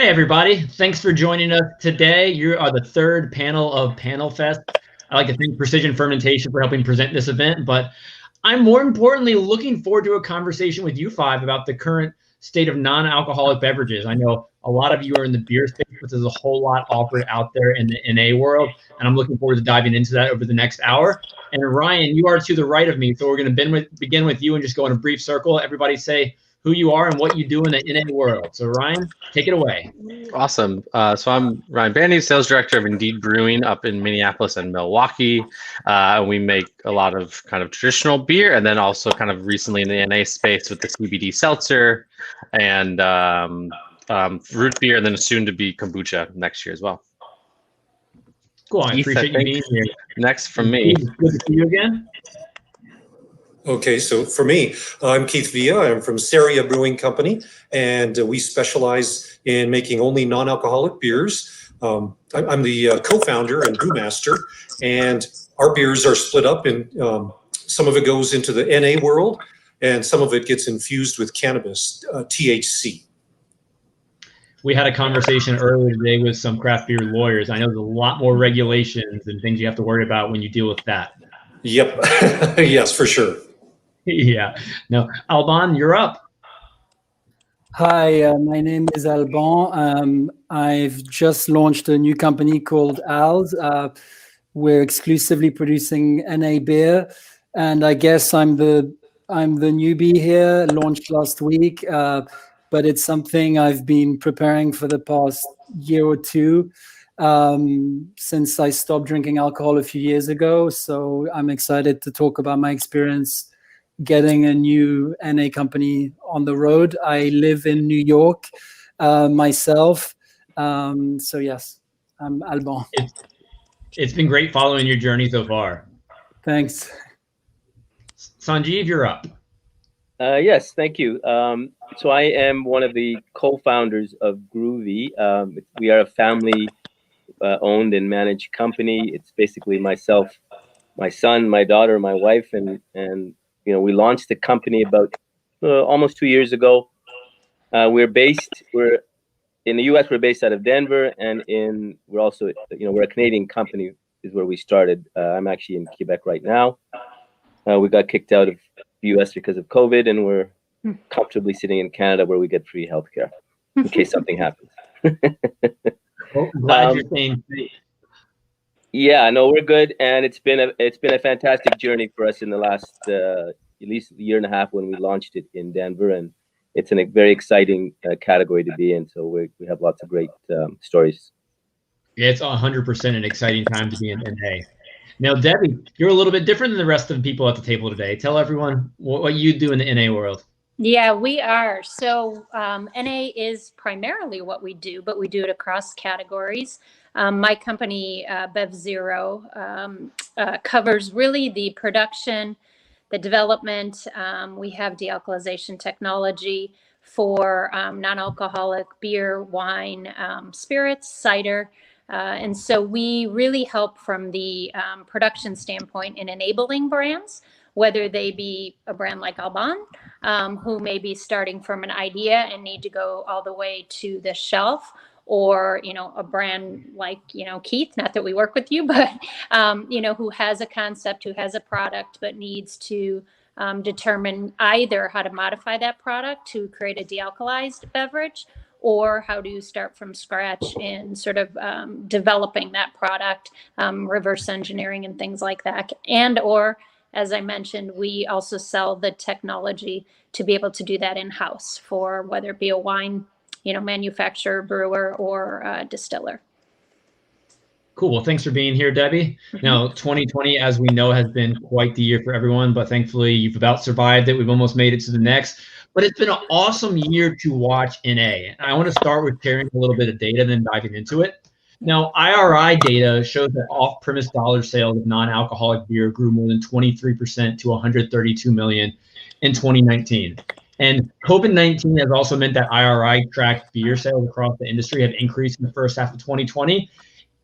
Hey, everybody. Thanks for joining us today. You are the third panel of Panel Fest. I'd like to thank Precision Fermentation for helping present this event, but I'm more importantly looking forward to a conversation with you five about the current state of non-alcoholic beverages. I know a lot of you are in the beer space, but there's a whole lot offered out there in the NA world, and I'm looking forward to diving into that over the next hour. And Ryan, you are to the right of me, so we're going to begin with you and just go in a brief circle. Everybody say who you are and what you do in the NA world. So Ryan, take it away. Awesome. So I'm Ryan Bandy, sales director of Indeed Brewing up in Minneapolis and Milwaukee. We make a lot of kind of traditional beer, and then also kind of recently in the NA space with the CBD seltzer and root beer, and then soon to be kombucha next year as well. Cool. I appreciate you being here. Next from me. Good to see you again. Okay, so for me, I'm Keith Villa. I'm from CERIA Brewing Company, and we specialize in making only non-alcoholic beers. I'm the co-founder and brewmaster, and our beers are split up in some of it goes into the NA world, and some of it gets infused with cannabis, THC. We had a conversation earlier today with some craft beer lawyers. I know there's a lot more regulations and things you have to worry about when you deal with that. Yep. Yes, for sure. Yeah. No, Alban, you're up. Hi, my name is Alban. I've just launched a new company called Al's. We're exclusively producing NA beer, and I guess I'm the newbie here. Launched last week, but it's something I've been preparing for the past year or two. Since I stopped drinking alcohol a few years ago. So I'm excited to talk about my experience getting a new NA company on the road. I live in New York myself. So yes, I'm Alban. It's been great following your journey so far. Thanks. Sanjeev, you're up. Yes, thank you. So I am one of the co-founders of Gruvi. We are a family owned and managed company. It's basically myself, my son, my daughter, my wife, and we launched the company about almost 2 years ago. We're in the U.S. We're based out of Denver, and we're also we're a Canadian company is where we started. I'm actually in Quebec right now. We got kicked out of the U.S. because of COVID, and we're comfortably sitting in Canada where we get free healthcare in case something happens. Well, glad you're staying safe. Yeah, no, we're good, and it's been a fantastic journey for us in the last at least a year and a half when we launched it in Denver, and it's a very exciting category to be in. So we have lots of great stories. Yeah, it's 100% an exciting time to be in NA. Now, Debbie, you're a little bit different than the rest of the people at the table today. Tell everyone what you do in the NA world. Yeah, we are. So NA is primarily what we do, but we do it across categories. My company, BevZero, covers really the production, the development. We have dealcoholization technology for non-alcoholic beer, wine, spirits, cider. And so we really help from the production standpoint in enabling brands, whether they be a brand like Alban, who may be starting from an idea and need to go all the way to the shelf, or, a brand like, Keith, not that we work with you, but, who has a concept, who has a product, but needs to determine either how to modify that product to create a dealcoholized beverage, or how to start from scratch in sort of developing that product, reverse engineering and things like that. Or, as I mentioned, we also sell the technology to be able to do that in-house for whether it be a wine, manufacturer, brewer, or distiller. Cool. Well, thanks for being here, Debbie. Now, 2020, as we know, has been quite the year for everyone, but thankfully you've about survived it. We've almost made it to the next. But it's been an awesome year to watch NA. I want to start with sharing a little bit of data, then diving into it. Now, IRI data shows that off-premise dollar sales of non-alcoholic beer grew more than 23% to 132 million in 2019. And COVID-19 has also meant that IRI tracked beer sales across the industry have increased in the first half of 2020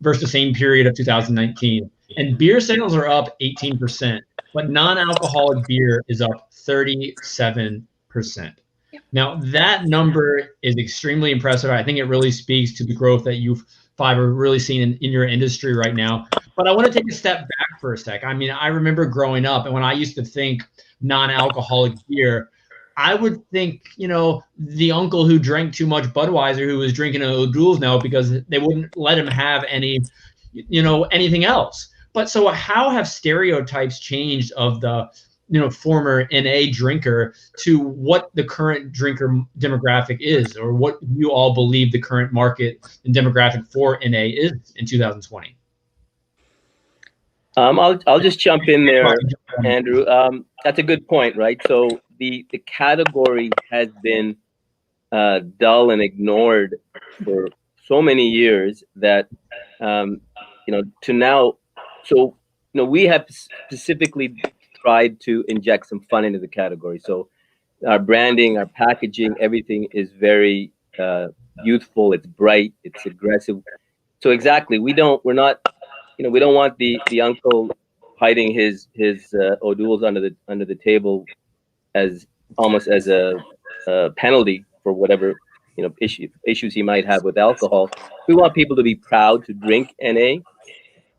versus the same period of 2019. And beer sales are up 18%, but non-alcoholic beer is up 37%. Now, Now, that number is extremely impressive. I think it really speaks to the growth that you five are really seeing in your industry right now. But I want to take a step back for a sec. I mean, I remember growing up, and when I used to think non-alcoholic beer, I would think, the uncle who drank too much Budweiser who was drinking an O'Doul's now because they wouldn't let him have any, anything else. But so how have stereotypes changed of the former NA drinker to what the current drinker demographic is, or what you all believe the current market and demographic for NA is in 2020? I'll just jump in there, Andrew. That's a good point, right? So the category has been dull and ignored for so many years that to now. So we have specifically tried to inject some fun into the category. So our branding, our packaging, everything is very youthful. It's bright. It's aggressive. So exactly, we don't want the uncle hiding his O'Doul's under the table as almost as a penalty for whatever issues he might have with alcohol. We want people to be proud to drink NA.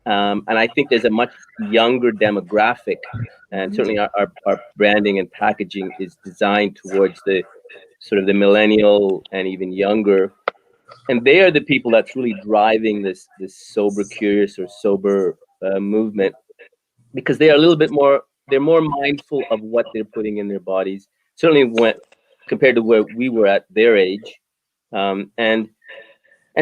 And I think there's a much younger demographic, and certainly our branding and packaging is designed towards the sort of the millennial and even younger. And they are the people that's really driving this sober curious or sober movement, because they are a little bit more, they're more mindful of what they're putting in their bodies, certainly when compared to where we were at their age. And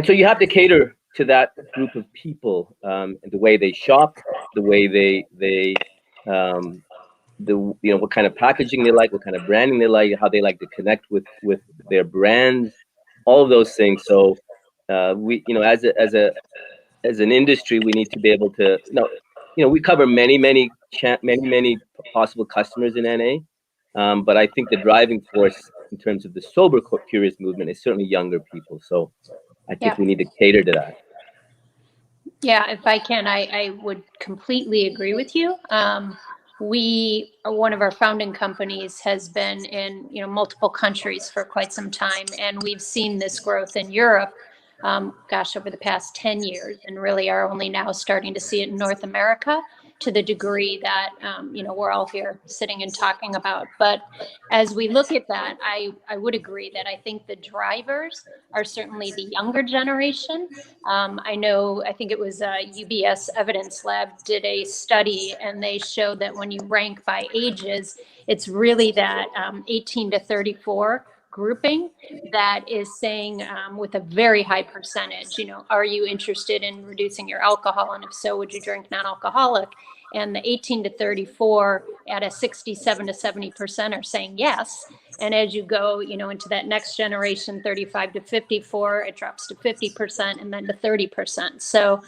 so you have to cater to that group of people, and the way they shop, the way they what kind of packaging they like, what kind of branding they like, how they like to connect with their brands, all of those things. So we, as an industry, we need to be able to, we cover many possible customers in NA, but I think the driving force in terms of the sober curious movement is certainly younger people. So I think we need to cater to that. Yeah, if I can, I would completely agree with you. We are one of our founding companies has been in multiple countries for quite some time, and we've seen this growth in Europe, over the past 10 years, and really are only now starting to see it in North America to the degree that we're all here sitting and talking about. But as we look at that, I would agree that I think the drivers are certainly the younger generation. I think it was UBS Evidence Lab did a study, and they showed that when you rank by ages, it's really that 18 to 34 grouping that is saying with a very high percentage, are you interested in reducing your alcohol? And if so, would you drink non-alcoholic? And the 18 to 34 at a 67 to 70% are saying yes. And as you go, into that next generation, 35 to 54, it drops to 50% and then to 30%. So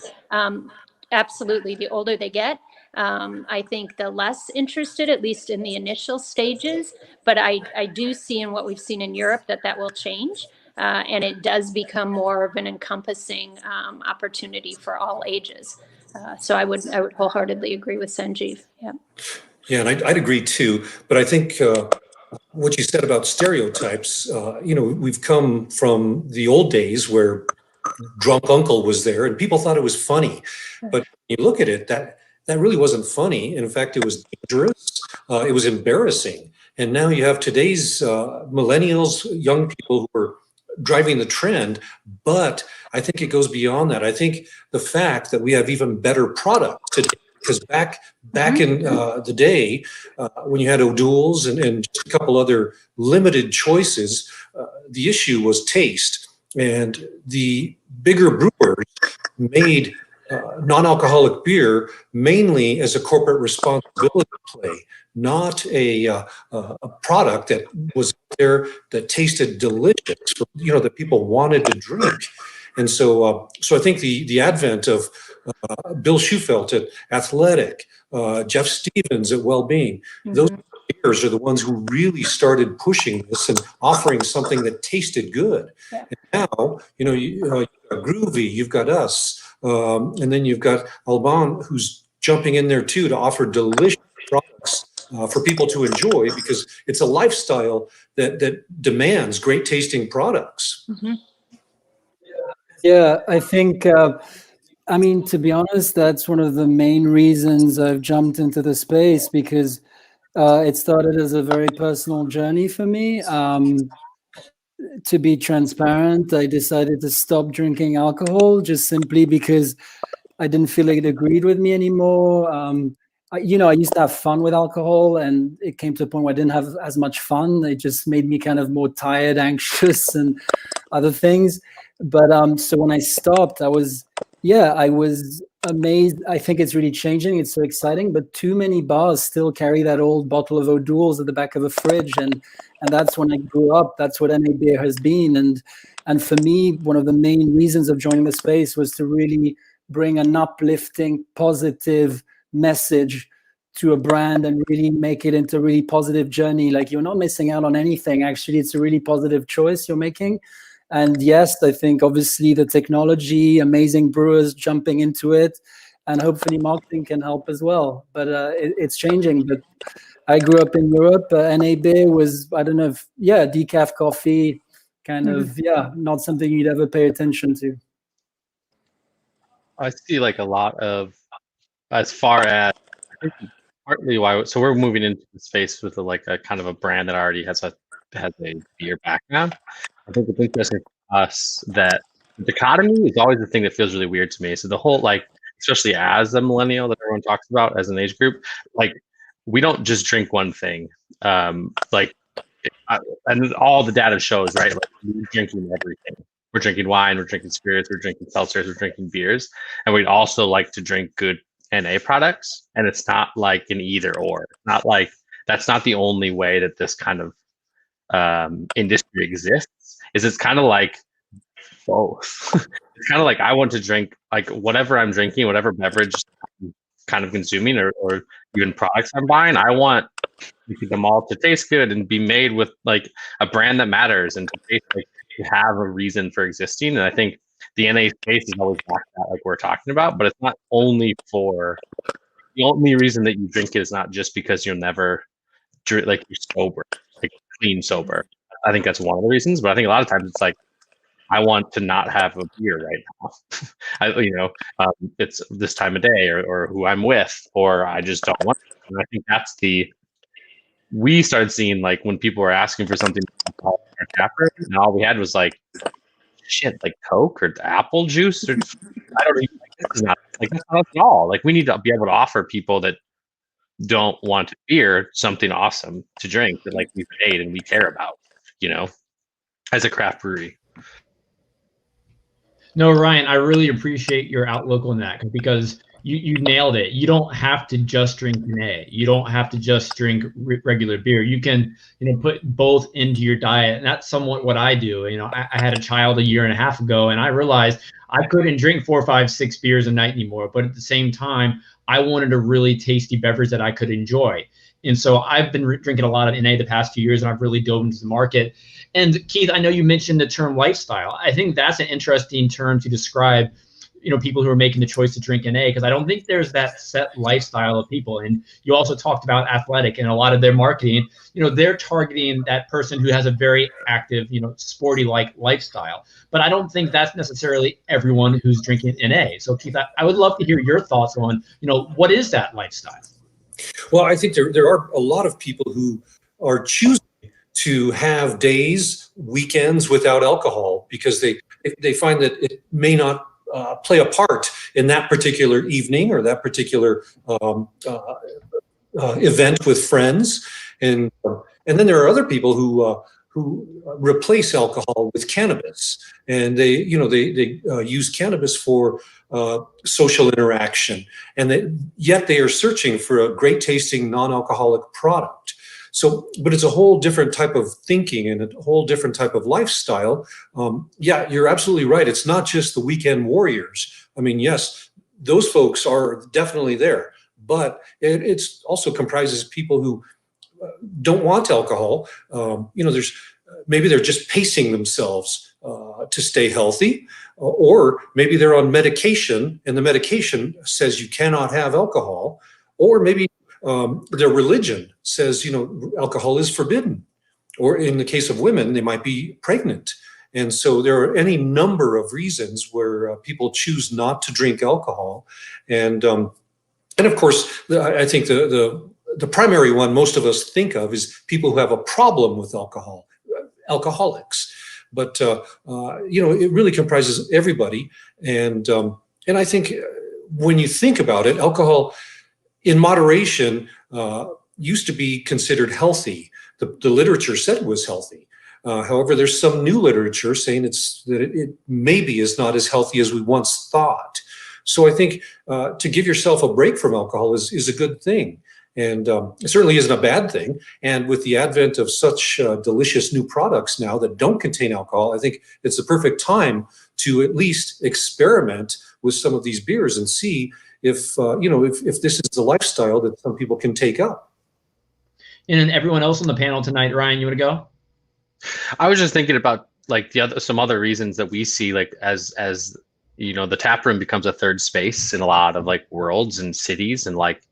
absolutely, the older they get, I think the less interested, at least in the initial stages. But I do see in what we've seen in Europe that will change. And it does become more of an encompassing opportunity for all ages. So I would wholeheartedly agree with Sanjeev. Yeah. Yeah, and I'd agree too. But I think what you said about stereotypes, we've come from the old days where drunk uncle was there and people thought it was funny. But when you look at it, that really wasn't funny. In fact, it was dangerous. It was embarrassing. And now you have today's millennials, young people who are driving the trend. But I think it goes beyond that. I think the fact that we have even better products today, because back in the day, when you had O'Doul's and just a couple other limited choices, the issue was taste. And the bigger brewers made non-alcoholic beer mainly as a corporate responsibility play, not a product that was there that tasted delicious, that people wanted to drink. And so I think the advent of Bill Schufelt at Athletic, Jeff Stevens at Wellbeing, those beers are the ones who really started pushing this and offering something that tasted good. Yeah. And now, you've got Gruvi, you've got us, and then you've got Alban, who's jumping in there too to offer delicious products for people to enjoy, because it's a lifestyle that demands great tasting products. Mm-hmm. Yeah, I think, I mean, to be honest, that's one of the main reasons I've jumped into the space, because it started as a very personal journey for me. To be transparent, I decided to stop drinking alcohol just simply because I didn't feel like it agreed with me anymore. I used to have fun with alcohol, and it came to a point where I didn't have as much fun. It just made me kind of more tired, anxious, and other things. But so when I stopped, I was amazed. I think it's really changing. It's so exciting, but too many bars still carry that old bottle of O'Doul's at the back of the fridge, and that's when I grew up. That's what NA beer has been, and for me, one of the main reasons of joining the space was to really bring an uplifting, positive message to a brand and really make it into a really positive journey. Like, you're not missing out on anything. Actually, it's a really positive choice you're making. And yes, I think obviously the technology, amazing brewers jumping into it, and hopefully marketing can help as well. But it's changing. But I grew up in Europe. NA beer was, I don't know if, decaf coffee, kind of, not something you'd ever pay attention to. I see like a lot of, as far as, I think partly why, so we're moving into the space with a kind of a brand that already has a beer background. I think it's interesting for us that the dichotomy is always the thing that feels really weird to me. So the whole, like, especially as a millennial that everyone talks about as an age group, like, we don't just drink one thing. And all the data shows, right? Like, we're drinking everything. We're drinking wine, we're drinking spirits, we're drinking seltzers, we're drinking beers. And we'd also like to drink good NA products. And it's not like an either or. Not like, that's not the only way that this kind of industry exists. It's kind of like both. It's kind of like, I want to drink, like, whatever I'm drinking, whatever beverage I'm kind of consuming, or even products I'm buying, I want them all to taste good and be made with like a brand that matters, and to taste like to have a reason for existing. And I think the NA space is always back that, like we're talking about, but it's not only for, the only reason that you drink it is not just because you'll never drink, like, you're sober, like clean sober. I think that's one of the reasons, but I think a lot of times it's like, I want to not have a beer right now. It's this time of day, or who I'm with, or I just don't want it. And I think that's we started seeing, like, when people were asking for something in our chapter, and all we had was like, shit, like Coke or apple juice, or I don't even, like, this is not, like, that's not at all. Like, we need to be able to offer people that don't want beer something awesome to drink that, like, we've made and we care about, as a craft brewery. No, Ryan, I really appreciate your outlook on that, because you nailed it. You don't have to just drink NA. You don't have to just drink regular beer. You can, put both into your diet, and that's somewhat what I do. I had a child a year and a half ago, and I realized I couldn't drink 4, 5, 6 beers a night anymore. But at the same time, I wanted a really tasty beverage that I could enjoy. And so I've been drinking a lot of NA the past few years, and I've really dove into the market. And Keith, I know you mentioned the term lifestyle. I think that's an interesting term to describe, people who are making the choice to drink NA, because I don't think there's that set lifestyle of people. And you also talked about athletic, and a lot of their marketing, they're targeting that person who has a very active, sporty-like lifestyle. But I don't think that's necessarily everyone who's drinking NA. So Keith, I would love to hear your thoughts on, what is that lifestyle? Well, I think there are a lot of people who are choosing to have days, weekends without alcohol, because they find that it may not play a part in that particular evening or that particular event with friends. And then there are other people who replace alcohol with cannabis, and they use cannabis for social interaction, and yet they are searching for a great tasting non-alcoholic product. So, but it's a whole different type of thinking and a whole different type of lifestyle. Yeah, you're absolutely right. It's not just the weekend warriors. I mean, yes, those folks are definitely there, but it's also comprises people who don't want alcohol. There's maybe they're just pacing themselves to stay healthy, or maybe they're on medication and the medication says you cannot have alcohol, or maybe their religion says, you know, alcohol is forbidden. Or in the case of women, they might be pregnant. And so there are any number of reasons where people choose not to drink alcohol. And of course, I think the primary one most of us think of is people who have a problem with alcohol, alcoholics. But you know, it really comprises everybody. And I think when you think about it, alcohol in moderation used to be considered healthy. The literature said it was healthy. However, there's some new literature saying it maybe is not as healthy as we once thought. So I think to give yourself a break from alcohol is a good thing. And it certainly isn't a bad thing. And with the advent of such delicious new products now that don't contain alcohol, I think it's the perfect time to at least experiment with some of these beers and see if you know, if this is the lifestyle that some people can take up. And then everyone else on the panel tonight, Ryan, you want to go? I was just thinking about like some other reasons that we see, like as you know, the tap room becomes a third space in a lot of like worlds and cities, and like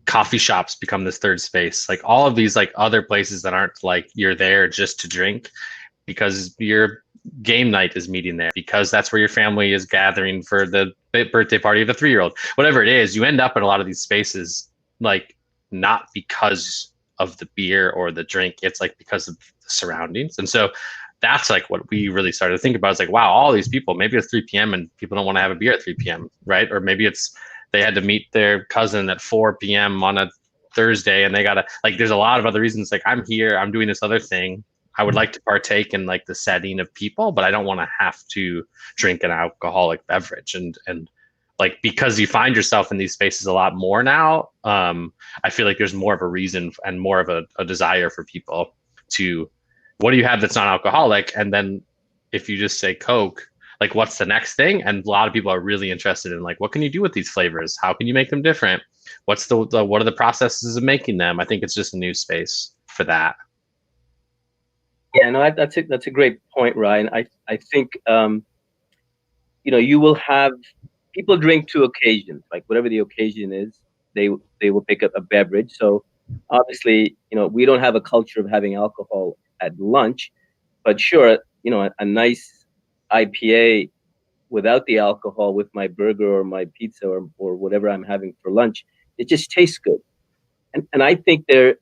coffee shops become this third space. Like all of these like other places that aren't like you're there just to drink because your game night is meeting there, because that's where your family is gathering for the birthday party of the 3-year-old. Whatever it is, you end up in a lot of these spaces like not because of the beer or the drink, it's like because of the surroundings. And so that's like what we really started to think about. It's like, wow, all these people, maybe it's 3 p.m. and people don't want to have a beer at 3 p.m., right? Or maybe it's they had to meet their cousin at 4 p.m. on a Thursday and they gotta, like, there's a lot of other reasons. Like, I'm here, I'm doing this other thing. I would like to partake in like the setting of people, but I don't want to have to drink an alcoholic beverage. And like, because you find yourself in these spaces a lot more now, I feel like there's more of a reason and more of a desire for people to, what do you have that's not alcoholic? And then if you just say Coke, like, what's the next thing? And a lot of people are really interested in like, what can you do with these flavors? How can you make them different? What's what are the processes of making them? I think it's just a new space for that. Yeah, no, that's a great point, Ryan. I think you know, you will have people drink to occasions, like whatever the occasion is, they will pick up a beverage. So obviously, you know, we don't have a culture of having alcohol at lunch, but sure, you know, a nice IPA without the alcohol with my burger or my pizza or whatever I'm having for lunch, it just tastes good. And I think a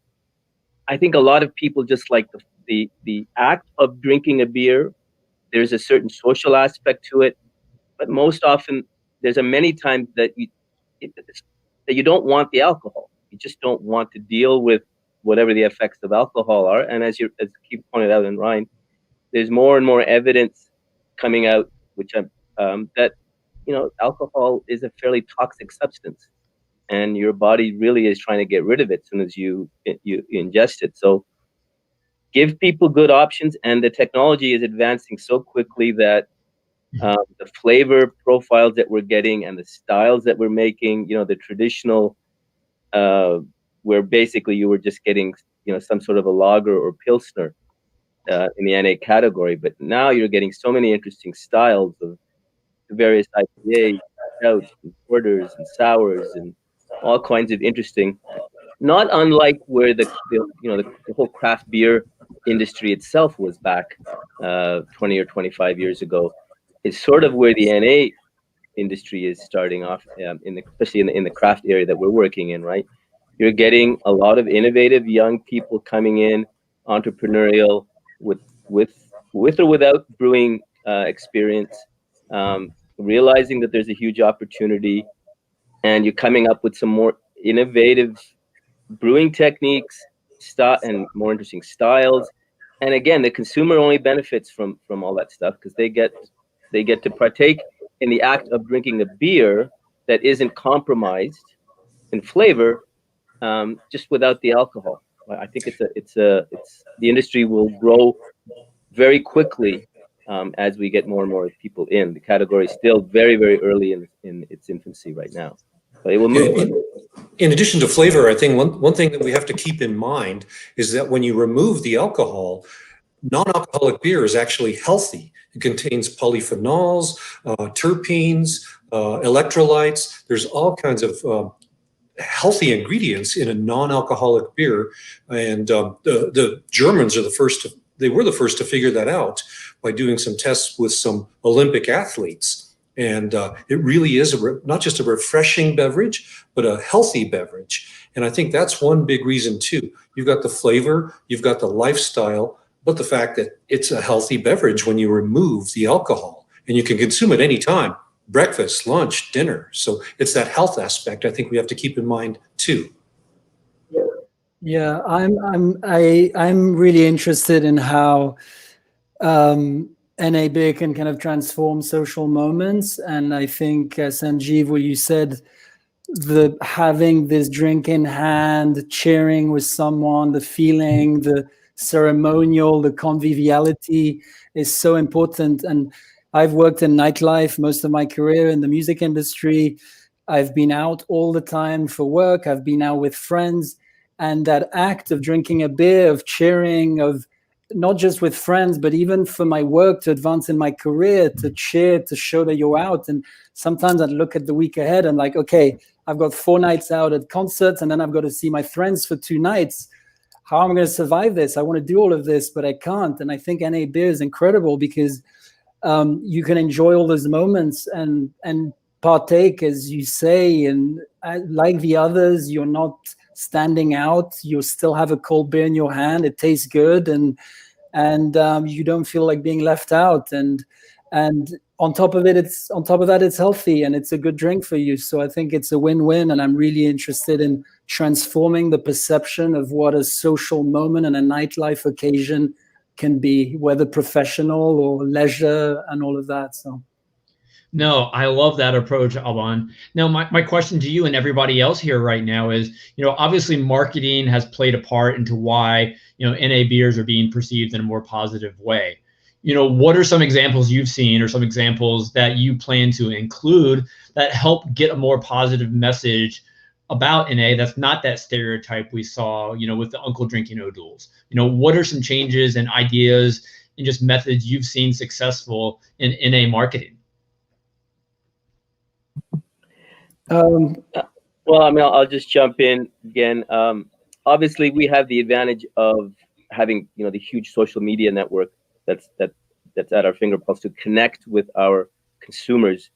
lot of people just like the act of drinking a beer. There's a certain social aspect to it, but most often there's many times that you don't want the alcohol. You just don't want to deal with whatever the effects of alcohol are. And as Keith pointed out, and Ryan, there's more and more evidence coming out, which that, you know, alcohol is a fairly toxic substance, and your body really is trying to get rid of it as soon as you ingest it. So give people good options, and the technology is advancing so quickly that the flavor profiles that we're getting and the styles that we're making, you know, the traditional, where basically you were just getting, you know, some sort of a lager or pilsner in the NA category, but now you're getting so many interesting styles of various IPAs, stouts, and porters, and sours, and all kinds of interesting. Not unlike where the whole craft beer industry itself was back 20 or 25 years ago. It's sort of where the NA industry is starting off, especially in the craft area that we're working in, right? You're getting a lot of innovative young people coming in, entrepreneurial, with or without brewing experience, realizing that there's a huge opportunity, and you're coming up with some more innovative brewing techniques, and more interesting styles. And again, the consumer only benefits from all that stuff because they get to partake in the act of drinking a beer that isn't compromised in flavor, just without the alcohol. I think the industry will grow very quickly as we get more and more people in. The category is still very, very early in its infancy right now, but it will move. In addition to flavor, I think one thing that we have to keep in mind is that when you remove the alcohol, non-alcoholic beer is actually healthy. It contains polyphenols, terpenes, electrolytes. There's all kinds of healthy ingredients in a non-alcoholic beer, and the Germans are the first to, they were the first to figure that out by doing some tests with some Olympic athletes. And it really is not just a refreshing beverage, but a healthy beverage. And I think that's one big reason too. You've got the flavor, you've got the lifestyle, but the fact that it's a healthy beverage when you remove the alcohol, and you can consume it anytime, breakfast, lunch, dinner. So it's that health aspect I think we have to keep in mind too. Yeah, I'm really interested in how NA beer can kind of transform social moments, and I think Sanjeev, what you said, the having this drink in hand, cheering with someone, the feeling, the ceremonial, the conviviality is so important. And I've worked in nightlife most of my career in the music industry. I've been out all the time for work. I've been out with friends. And that act of drinking a beer, of cheering, of not just with friends, but even for my work to advance in my career, to cheer, to show that you're out. And sometimes I'd look at the week ahead and like, okay, I've got 4 nights out at concerts, and then I've got to see my friends for 2 nights. How am I going to survive this? I want to do all of this, but I can't. And I think NA beer is incredible because you can enjoy all those moments and partake, as you say, and like the others, you're not standing out. You still have a cold beer in your hand. It tastes good, and you don't feel like being left out. And on top of that, it's healthy and it's a good drink for you. So I think it's a win-win, and I'm really interested in transforming the perception of what a social moment and a nightlife occasion can be, whether professional or leisure and all of that. So. No, I love that approach, Alban. Now, my question to you and everybody else here right now is, obviously marketing has played a part into why, NA beers are being perceived in a more positive way. What are some examples you've seen or some examples that you plan to include that help get a more positive message about NA that's not that stereotype we saw, with the uncle drinking O'Doul's? What are some changes and ideas and just methods you've seen successful in NA marketing? Well, I'll just jump in again. Obviously, we have the advantage of having, the huge social media network that's at our finger pulse to connect with our consumers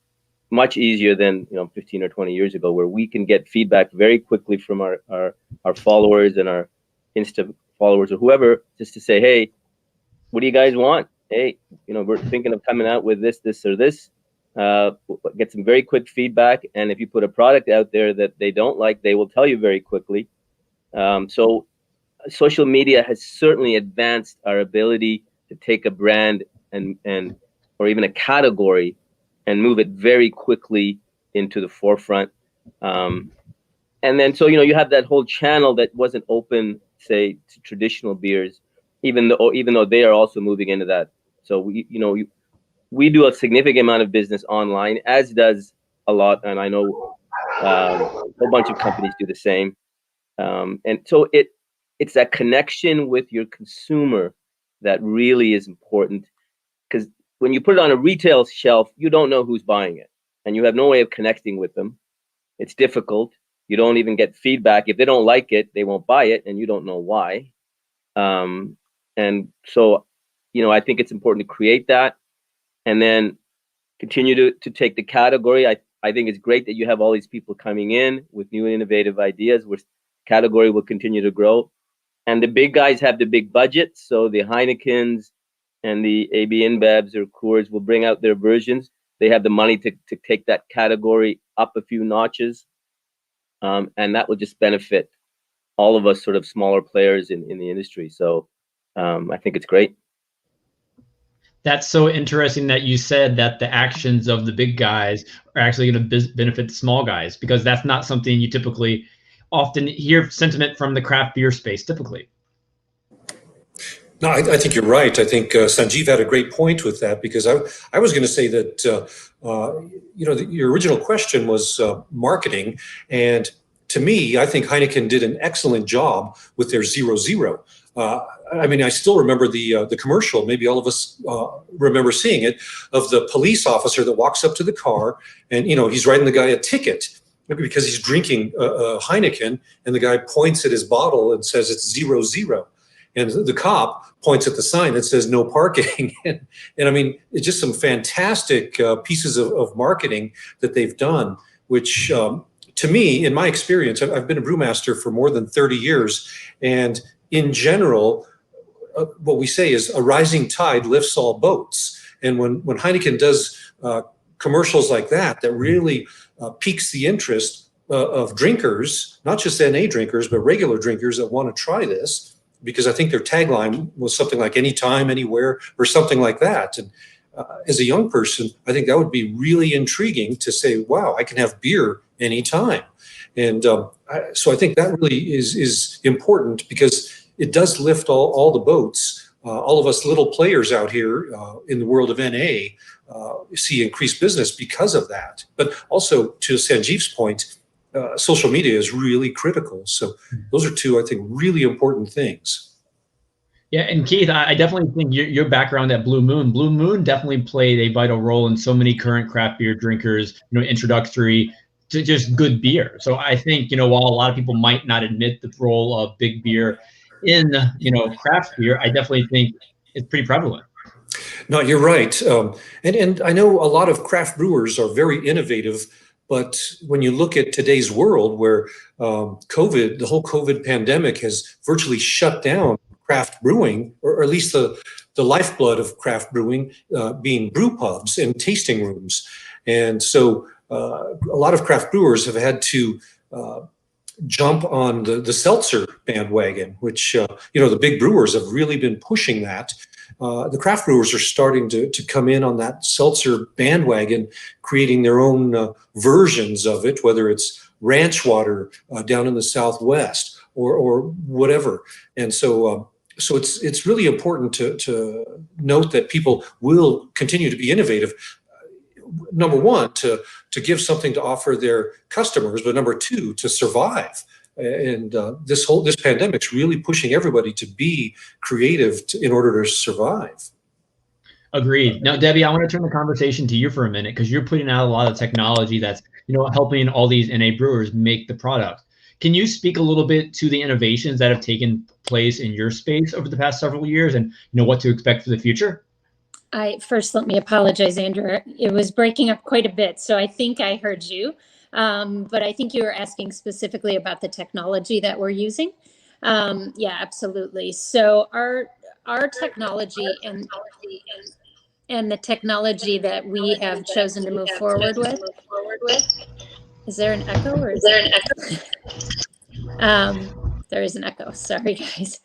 much easier than 15 or 20 years ago, where we can get feedback very quickly from our followers and our Insta followers or whoever, just to say, hey, what do you guys want? Hey, we're thinking of coming out with this, or this. Get some very quick feedback, and if you put a product out there that they don't like, they will tell you very quickly. So social media has certainly advanced our ability to take a brand and or even a category and move it very quickly into the forefront. And then so you have that whole channel that wasn't open, say, to traditional beers, even though they are also moving into that. So we do a significant amount of business online, as does a lot, and I know a whole bunch of companies do the same. And so it's that connection with your consumer that really is important, because when you put it on a retail shelf, you don't know who's buying it, and you have no way of connecting with them. It's difficult. You don't even get feedback. If they don't like it, they won't buy it, and you don't know why. And so, I think it's important to create that, and then continue to take the category. I think it's great that you have all these people coming in with new innovative ideas, where category will continue to grow. And the big guys have the big budgets, so the Heinekens and the AB InBevs or Coors will bring out their versions. They have the money to take that category up a few notches, and that will just benefit all of us sort of smaller players in the industry. So I think it's great. That's so interesting that you said that the actions of the big guys are actually going to benefit the small guys, because that's not something you typically often hear sentiment from the craft beer space typically. No, I think you're right. I think Sanjeev had a great point with that, because I was going to say that, your original question was marketing. And to me, I think Heineken did an excellent job with their 0.0. I still remember the commercial. Maybe all of us remember seeing it, of the police officer that walks up to the car and, he's writing the guy a ticket. because he's drinking a Heineken, and the guy points at his bottle and says it's 00. And the cop points at the sign that says no parking. and I mean, it's just some fantastic pieces of marketing that they've done, which to me, in my experience, I've been a brewmaster for more than 30 years. And in general, what we say is a rising tide lifts all boats. And when Heineken does commercials like that, that really piques the interest of drinkers, not just NA drinkers, but regular drinkers that want to try this, because I think their tagline was something like anytime, anywhere, or something like that. And as a young person, I think that would be really intriguing to say, wow, I can have beer anytime. And so I think that really is important, because it does lift all the boats. All of us little players out here in the world of NA see increased business because of that. But also, to Sanjeev's point, social media is really critical. So those are two, I think, really important things. Yeah, and Keith, I definitely think your background at Blue Moon definitely played a vital role in so many current craft beer drinkers, introductory to just good beer. So I think, while a lot of people might not admit the role of big beer in, craft beer, I definitely think it's pretty prevalent. No, you're right. And I know a lot of craft brewers are very innovative. But when you look at today's world, where COVID, the whole COVID pandemic has virtually shut down craft brewing, or at least the lifeblood of craft brewing, being brew pubs and tasting rooms. And so a lot of craft brewers have had to jump on the seltzer bandwagon, which, the big brewers have really been pushing that. The craft brewers are starting to come in on that seltzer bandwagon, creating their own versions of it, whether it's ranch water down in the Southwest or whatever. And so it's really important to note that people will continue to be innovative. Number one, to give something to offer their customers, but number two, to survive. And this pandemic's really pushing everybody to be creative in order to survive. Agreed. Now, Debbie, I want to turn the conversation to you for a minute, because you're putting out a lot of technology that's, helping all these NA brewers make the product. Can you speak a little bit to the innovations that have taken place in your space over the past several years, and what to expect for the future? First, let me apologize, Andrew. It was breaking up quite a bit, so I think I heard you. But I think you were asking specifically about the technology that we're using. Yeah, absolutely. So our technology and the technology that we have chosen to move forward with. Is there an echo, or is there an echo? There is an echo. Sorry, guys.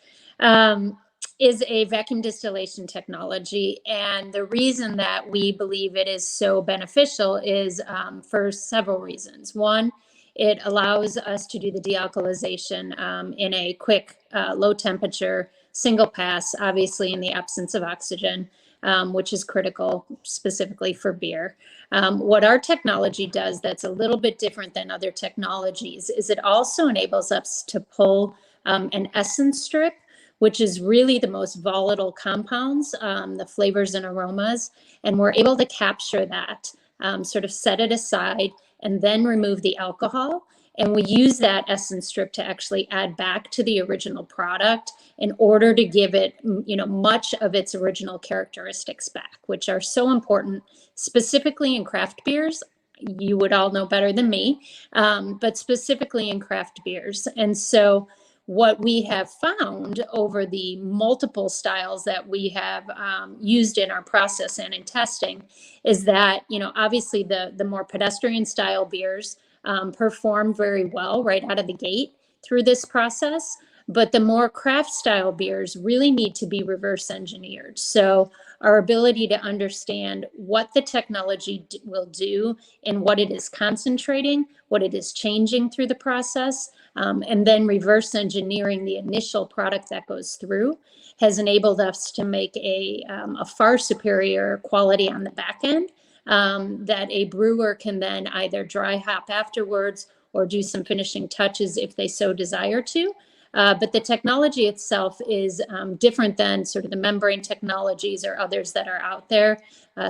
Is a vacuum distillation technology. And the reason that we believe it is so beneficial is for several reasons. One, it allows us to do the dealcoholization in a quick, low temperature, single pass, obviously in the absence of oxygen, which is critical specifically for beer. What our technology does that's a little bit different than other technologies is it also enables us to pull an essence strip, which is really the most volatile compounds, the flavors and aromas. And we're able to capture that, sort of set it aside, and then remove the alcohol. And we use that essence strip to actually add back to the original product in order to give it, much of its original characteristics back, which are so important, specifically in craft beers. You would all know better than me, but specifically in craft beers. And so what we have found over the multiple styles that we have used in our process and in testing is that, obviously the more pedestrian style beers perform very well right out of the gate through this process, but the more craft style beers really need to be reverse engineered. So our ability to understand what the technology will do and what it is concentrating, what it is changing through the process, and then reverse engineering the initial product that goes through has enabled us to make a far superior quality on the back end that a brewer can then either dry hop afterwards or do some finishing touches if they so desire to. But the technology itself is different than sort of the membrane technologies or others that are out there,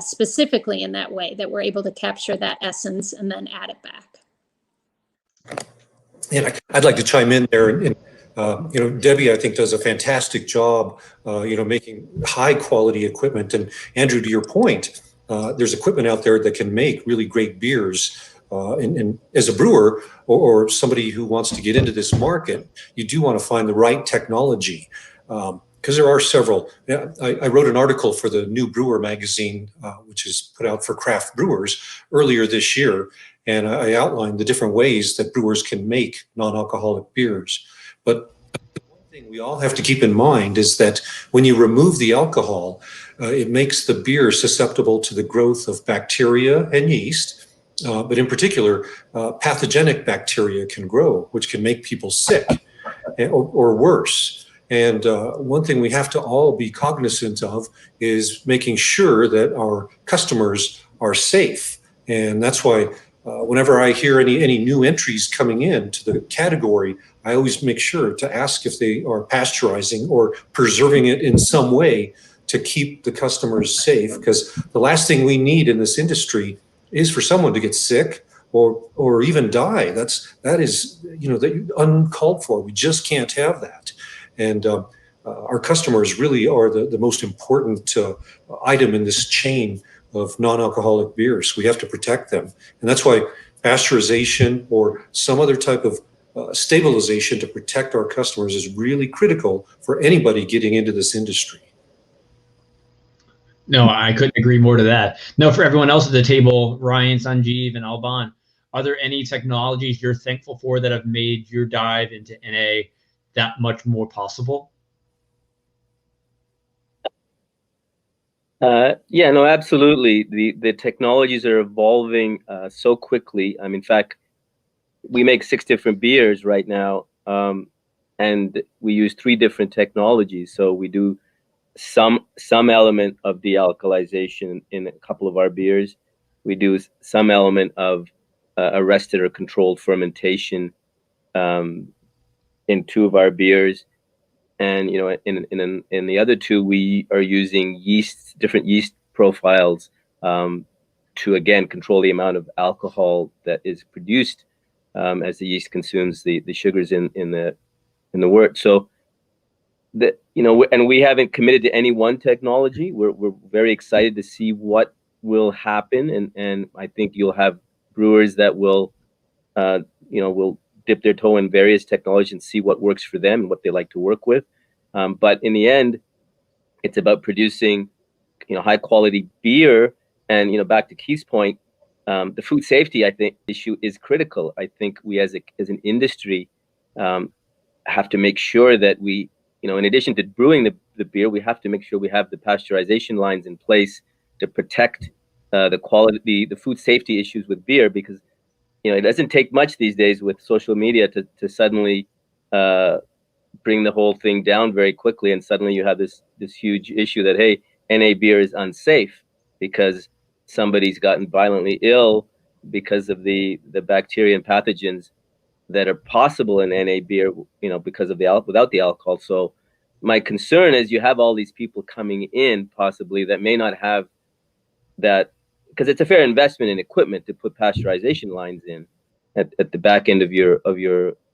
specifically in that way, that we're able to capture that essence and then add it back. And I'd like to chime in there. And Debbie, I think, does a fantastic job, making high quality equipment. And Andrew, to your point, there's equipment out there that can make really great beers. And as a brewer or somebody who wants to get into this market, you do want to find the right technology. Because there are several. I wrote an article for the New Brewer magazine, which is put out for craft brewers earlier this year. And I outlined the different ways that brewers can make non-alcoholic beers. But the one thing we all have to keep in mind is that when you remove the alcohol, it makes the beer susceptible to the growth of bacteria and yeast. But in particular, pathogenic bacteria can grow, which can make people sick or worse. And one thing we have to all be cognizant of is making sure that our customers are safe. And that's why whenever I hear any new entries coming in to the category, I always make sure to ask if they are pasteurizing or preserving it in some way to keep the customers safe. Because the last thing we need in this industry is for someone to get sick or even die. That is uncalled for. We just can't have that. And our customers really are the most important item in this chain of non-alcoholic beers. We have to protect them. And that's why pasteurization or some other type of stabilization to protect our customers is really critical for anybody getting into this industry. No, I couldn't agree more to that. No, for everyone else at the table, Ryan, Sanjeev, and Alban, are there any technologies you're thankful for that have made your dive into NA that much more possible? Yeah, no, absolutely. The technologies are evolving so quickly. In fact, we make 6 different beers right now, and we use 3 different technologies. So we do some element of de-alkalization in a couple of our beers. We do some element of arrested or controlled fermentation in 2 of our beers. And in the other 2, we are using different yeast profiles to again control the amount of alcohol that is produced as the yeast consumes the sugars in the wort. So and we haven't committed to any one technology. We're very excited to see what will happen, and I think you'll have brewers that will dip their toe in various technologies and see what works for them and what they like to work with. But in the end, it's about producing, high quality beer. And, back to Keith's point, the food safety, I think, issue is critical. I think we as an industry have to make sure that we, in addition to brewing the beer, we have to make sure we have the pasteurization lines in place to protect the quality, the food safety issues with beer, because it doesn't take much these days with social media to suddenly bring the whole thing down very quickly, and suddenly you have this huge issue that, hey, NA beer is unsafe because somebody's gotten violently ill because of the bacteria and pathogens that are possible in NA beer, because of without the alcohol. So my concern is you have all these people coming in possibly that may not have that, because it's a fair investment in equipment to put pasteurization lines in at the back end of your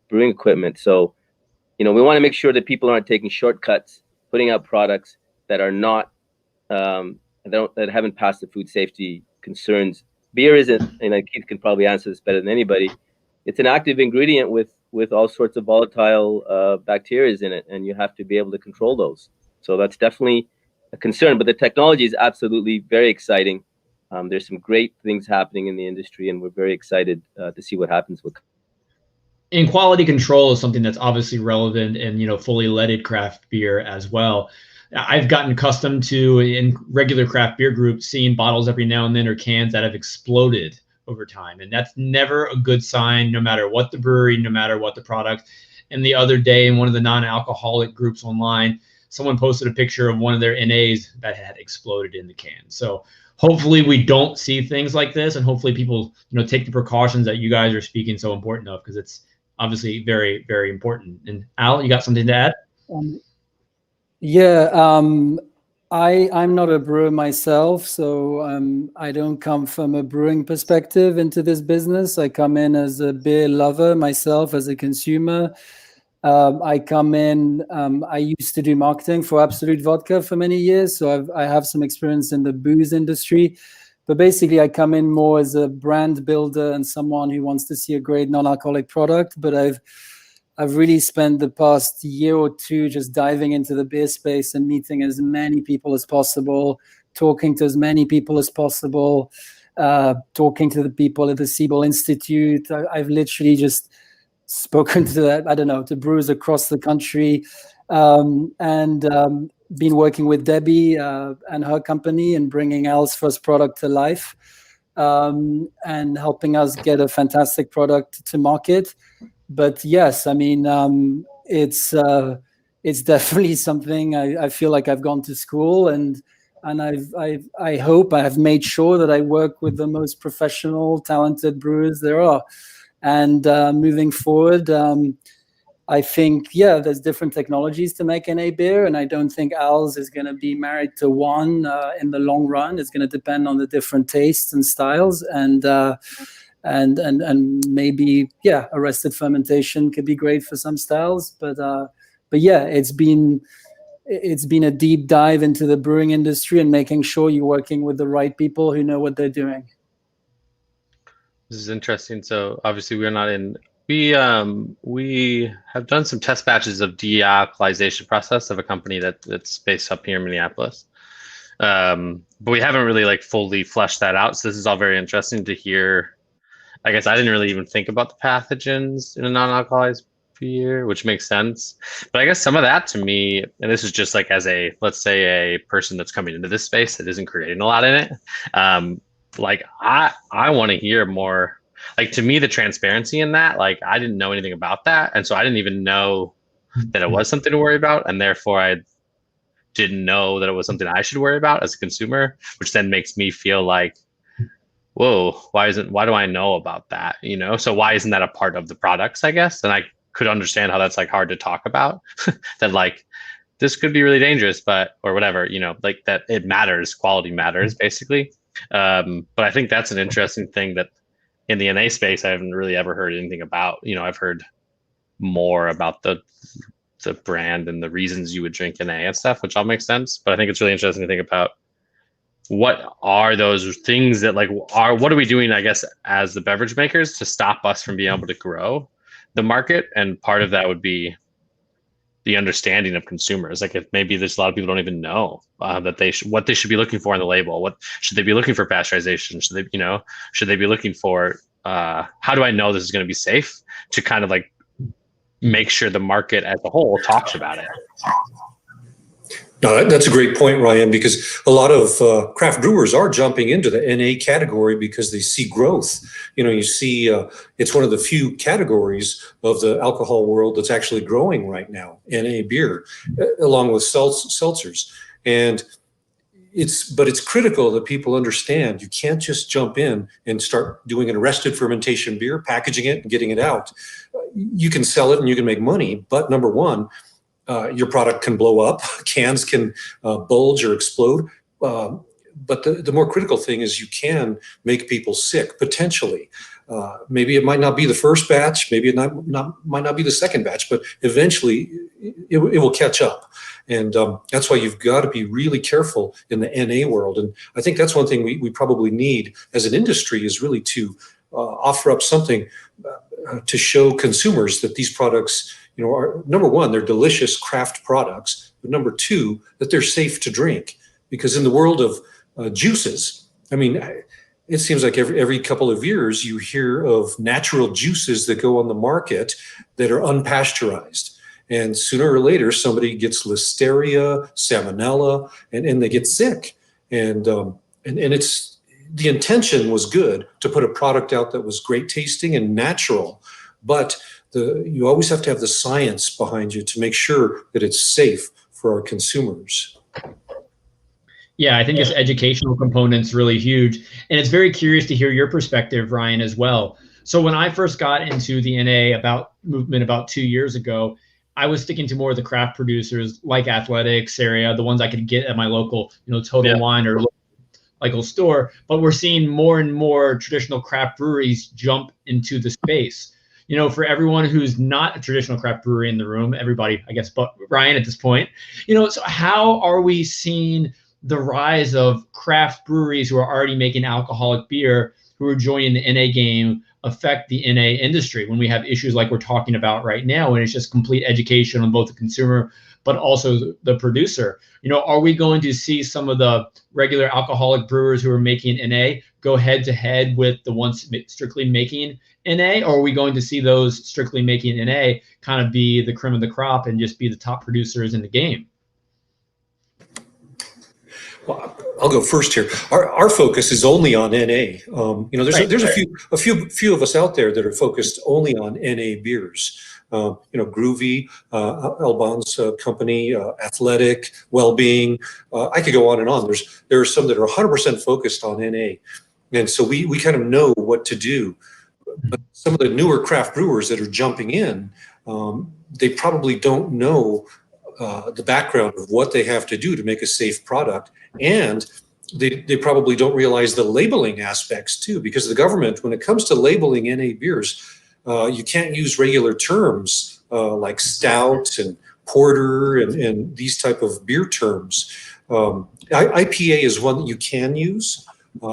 brewing equipment. So, we want to make sure that people aren't taking shortcuts, putting out products that are not that haven't passed the food safety concerns. Beer isn't, and Keith can probably answer this better than anybody, it's an active ingredient with all sorts of volatile bacteria in it, and you have to be able to control those. So that's definitely a concern. But the technology is absolutely very exciting. There's some great things happening in the industry, and we're very excited to see what happens with. And quality control is something that's obviously relevant in fully leaded craft beer as well. I've gotten accustomed to, in regular craft beer groups, seeing bottles every now and then or cans that have exploded over time, and that's never a good sign, no matter what the brewery, no matter what the product. And the other day in one of the non-alcoholic groups online, someone posted a picture of one of their NAs that had exploded in the can. So hopefully we don't see things like this, and hopefully people take the precautions that you guys are speaking so important of, because it's obviously very, very important. And Al, you got something to add? I'm not a brewer myself, so I don't come from a brewing perspective into this business. I come in as a beer lover myself, as a consumer. I come in, I used to do marketing for Absolute Vodka for many years, so I have some experience in the booze industry. But basically, I come in more as a brand builder and someone who wants to see a great non-alcoholic product. But I've really spent the past year or two just diving into the beer space and meeting as many people as possible, talking to as many people as possible, talking to the people at the Siebel Institute. I've literally just spoken to brewers across the country, and been working with Debbie and her company and bringing Al's first product to life, and helping us get a fantastic product to market. But yes, I mean, it's definitely something I feel like I've gone to school, and I hope I have made sure that I work with the most professional, talented brewers there are. And moving forward, I think, there's different technologies to make NA beer, and I don't think Al's is going to be married to one in the long run. It's going to depend on the different tastes and styles, and maybe arrested fermentation could be great for some styles, but it's been a deep dive into the brewing industry and making sure you're working with the right people who know what they're doing. This is interesting. So obviously we're not in. We have done some test batches of de-alkalization process of a company that's based up here in Minneapolis, but we haven't really like fully fleshed that out. So this is all very interesting to hear. I guess I didn't really even think about the pathogens in a non-alkalized beer, which makes sense. But I guess some of that to me, and this is just like as a, let's say, a person that's coming into this space that isn't creating a lot in it. Like I want to hear more. Like, to me, the transparency in that, like, I didn't know anything about that, and so I didn't even know that it was something to worry about, and therefore I didn't know that it was something I should worry about as a consumer, which then makes me feel like, whoa, why do I know about that? You know, so why isn't that a part of the products, I guess? And I could understand how that's like hard to talk about, that like this could be really dangerous, but, or whatever, you know, like that it matters, quality matters basically. But I think that's an interesting thing that in the NA space, I haven't really ever heard anything about. You know, I've heard more about the brand and the reasons you would drink NA and stuff, which all makes sense. But I think it's really interesting to think about what are those things that what are we doing, I guess, as the beverage makers to stop us from being able to grow the market? And part of that would be the understanding of consumers. Like, if maybe there's a lot of people don't even know that what they should be looking for on the label. What should they be looking for? Pasteurization? Should they be looking for? How do I know this is going to be safe? To kind of like make sure the market as a whole talks about it. No, that's a great point, Ryan, because a lot of craft brewers are jumping into the NA category because they see growth. You know, you see it's one of the few categories of the alcohol world that's actually growing right now, NA beer, along with seltzers. And it's critical that people understand you can't just jump in and start doing an arrested fermentation beer, packaging it and getting it out. You can sell it and you can make money, but number one, your product can blow up, cans can bulge or explode. But the more critical thing is you can make people sick, potentially. Maybe it might not be the first batch, maybe it might not be the second batch, but eventually it will catch up. And that's why you've got to be really careful in the NA world. And I think that's one thing we probably need as an industry, is really to offer up something to show consumers that these products, you know, are, number one, they're delicious craft products, but number two, that they're safe to drink. Because in the world of juices, I mean, it seems like every couple of years you hear of natural juices that go on the market that are unpasteurized. And sooner or later, somebody gets listeria, salmonella, and they get sick. And it's, the intention was good to put a product out that was great tasting and natural, but you always have to have the science behind you to make sure that it's safe for our consumers. Yeah, I think this educational component's really huge. And it's very curious to hear your perspective, Ryan, as well. So when I first got into the NA movement about 2 years ago, I was sticking to more of the craft producers like Athletic, CERIA, the ones I could get at my local, Total Wine or local store. But we're seeing more and more traditional craft breweries jump into the space. For everyone who's not a traditional craft brewery in the room, everybody, I guess, but Ryan at this point, so how are we seeing the rise of craft breweries who are already making alcoholic beer, who are joining the NA game, affect the NA industry when we have issues like we're talking about right now, and it's just complete education on both the consumer but also the producer? Are we going to see some of the regular alcoholic brewers who are making NA go head to head with the ones strictly making NA, or are we going to see those strictly making NA kind of be the cream of the crop and just be the top producers in the game? Well, I'll go first here. Our focus is only on NA. There's a few of us out there that are focused only on NA beers. Gruvi, Alban's company, Athletic, Wellbeing. I could go on and on. There are some that are 100% focused on NA, and so we kind of know what to do. But some of the newer craft brewers that are jumping in, they probably don't know the background of what they have to do to make a safe product, and they probably don't realize the labeling aspects too, because the government, when it comes to labeling NA beers, you can't use regular terms like stout and porter and these type of beer terms. IPA is one that you can use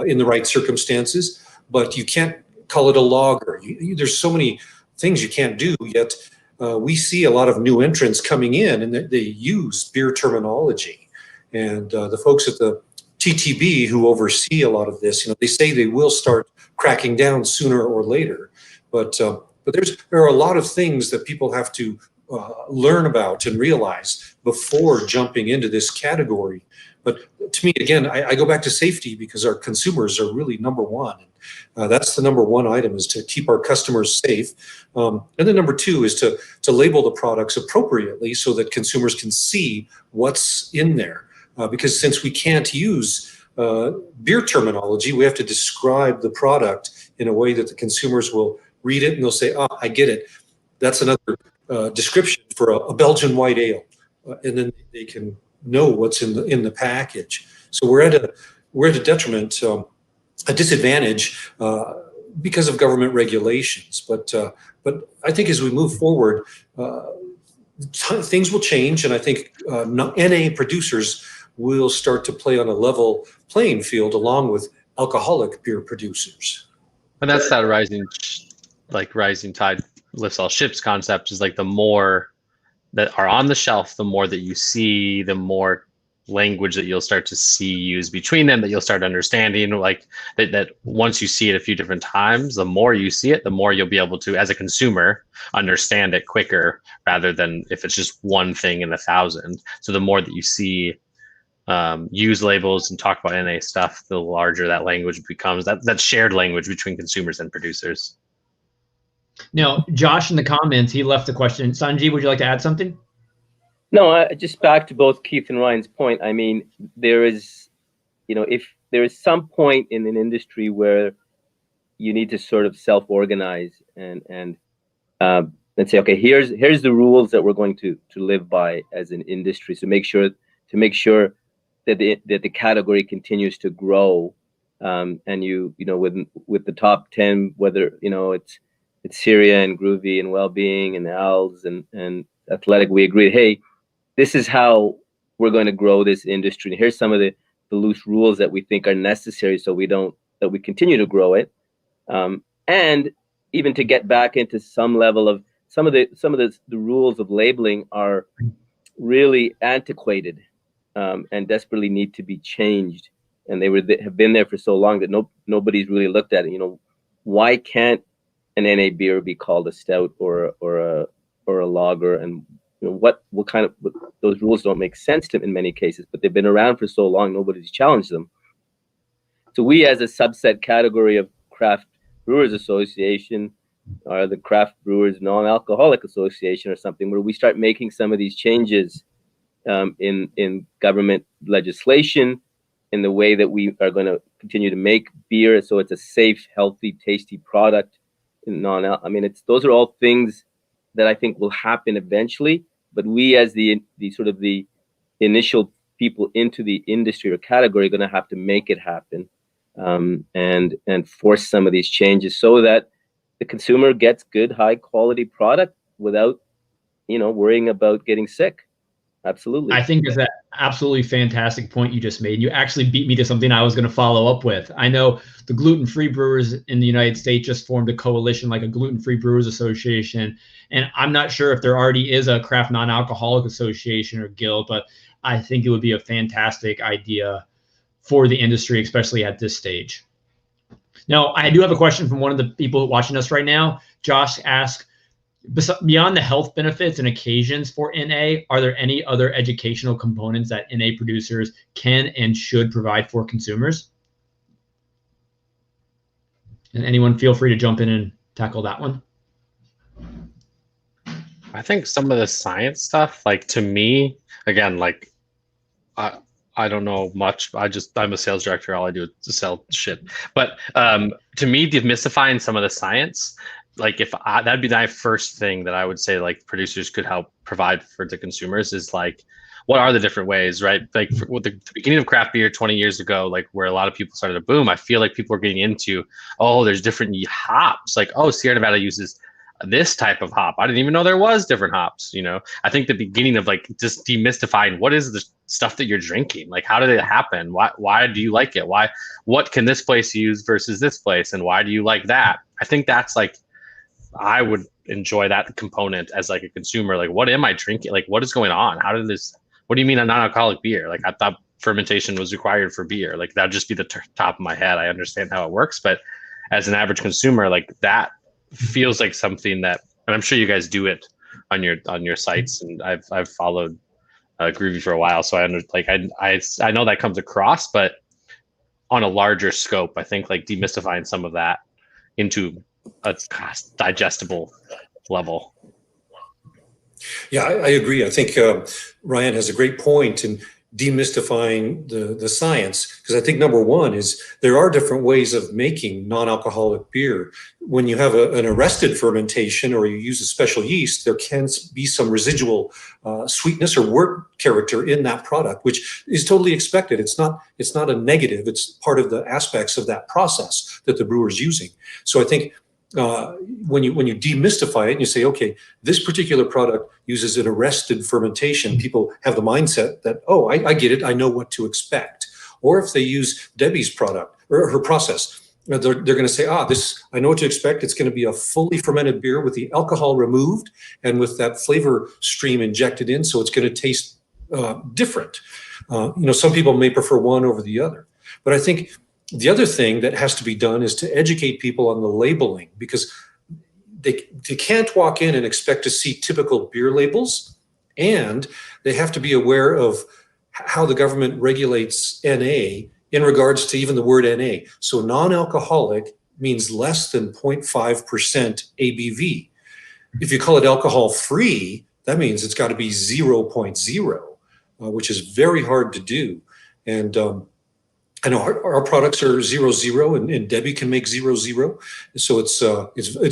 in the right circumstances, but you can't call it a lager. There's so many things you can't do, yet we see a lot of new entrants coming in, and they use beer terminology. And the folks at the TTB who oversee a lot of this, they say they will start cracking down sooner or later. But there are a lot of things that people have to learn about and realize before jumping into this category. But to me, again, I go back to safety, because our consumers are really number one. That's the number one item, is to keep our customers safe. And then number two is to label the products appropriately so that consumers can see what's in there. Because since we can't use beer terminology, we have to describe the product in a way that the consumers will read it and they'll say, "Oh, I get it. That's another description for a Belgian white ale," and then they can know what's in the package. So we're at a detriment, a disadvantage because of government regulations. But I think as we move forward, things will change, and I think NA producers will start to play on a level playing field along with alcoholic beer producers. And that's that rising tide lifts all ships concept, is like the more that are on the shelf, the more that you see, the more language that you'll start to see used between them, that you'll start understanding, like that once you see it a few different times, the more you see it, the more you'll be able to, as a consumer, understand it quicker, rather than if it's just one thing in 1,000. So the more that you see use labels and talk about NA stuff, the larger that language becomes, that shared language between consumers and producers. Now, Josh in the comments, he left the question. Sanjeev, would you like to add something? No, just back to both Keith and Ryan's point. I mean, there is, if there is some point in an industry where you need to sort of self-organize and say, okay, here's the rules that we're going to live by as an industry. So make sure that the category continues to grow, and with the top 10, whether it's CERIA and Gruvi and Wellbeing and Al's and Athletic, we agreed, hey, this is how we're going to grow this industry. And here's some of the loose rules that we think are necessary so that we continue to grow it. And even to get back into some level of some of the rules of labeling are really antiquated and desperately need to be changed. And they have been there for so long that nobody's really looked at it. Why can't an NA beer be called a stout or a lager? And what kind of those rules don't make sense to in many cases, but they've been around for so long, nobody's challenged them. So we, as a subset category of Craft Brewers Association, are the Craft Brewers Non-Alcoholic Association or something, where we start making some of these changes in government legislation, in the way that we are going to continue to make beer so it's a safe, healthy, tasty product. Those are all things that I think will happen eventually. but we as the sort of the initial people into the industry or category are going to have to make it happen, and force some of these changes so that the consumer gets good, high quality product without, worrying about getting sick. Absolutely. I think that's an absolutely fantastic point you just made. You actually beat me to something I was going to follow up with. I know the gluten-free brewers in the United States just formed a coalition, like a gluten-free brewers association. And I'm not sure if there already is a craft non-alcoholic association or guild, but I think it would be a fantastic idea for the industry, especially at this stage. Now, I do have a question from one of the people watching us right now. Josh asked, beyond the health benefits and occasions for NA, are there any other educational components that NA producers can and should provide for consumers? And anyone feel free to jump in and tackle that one. I think some of the science stuff, like to me, again, like I don't know much. I'm a sales director. All I do is sell shit. But to me, demystifying some of the science, like that'd be my first thing that I would say, like producers could help provide for the consumers is like, what are the different ways, right? Like with the beginning of craft beer 20 years ago, like where a lot of people started to boom, I feel like people are getting into, oh, there's different hops. Like, oh, Sierra Nevada uses this type of hop. I didn't even know there was different hops. I think the beginning of like just demystifying what is the stuff that you're drinking, like how did it happen, why do you like it, what can this place use versus this place, and why do you like that? I think that's like, I would enjoy that component as like a consumer. Like, what am I drinking? Like, what is going on? What do you mean a non-alcoholic beer? Like, I thought fermentation was required for beer. Like, that'd just be the top of my head. I understand how it works, but as an average consumer, like that feels like something that, and I'm sure you guys do it on your sites, and I've followed Gruvi for a while, so I know that comes across, but on a larger scope, I think like demystifying some of that into a digestible level. Yeah, I agree. I think Ryan has a great point in demystifying the science, because I think number one is there are different ways of making non-alcoholic beer. When you have an arrested fermentation or you use a special yeast, there can be some residual sweetness or wort character in that product, which is totally expected. It's not a negative. It's part of the aspects of that process that the brewer is using. So I think when you demystify it and you say, okay, this particular product uses an arrested fermentation, people have the mindset that, oh, I get it, I know what to expect. Or if they use Debbie's product or her process, they're going to say, I know what to expect. It's going to be a fully fermented beer with the alcohol removed and with that flavor stream injected in, so it's going to taste different. Some people may prefer one over the other, but I think the other thing that has to be done is to educate people on the labeling, because they can't walk in and expect to see typical beer labels, and they have to be aware of how the government regulates NA in regards to even the word NA. So non-alcoholic means less than 0.5% ABV. If you call it alcohol free, that means it's got to be 0.0, which is very hard to do. And I know our products are 0.0, and Debbie can make 0.0. So it's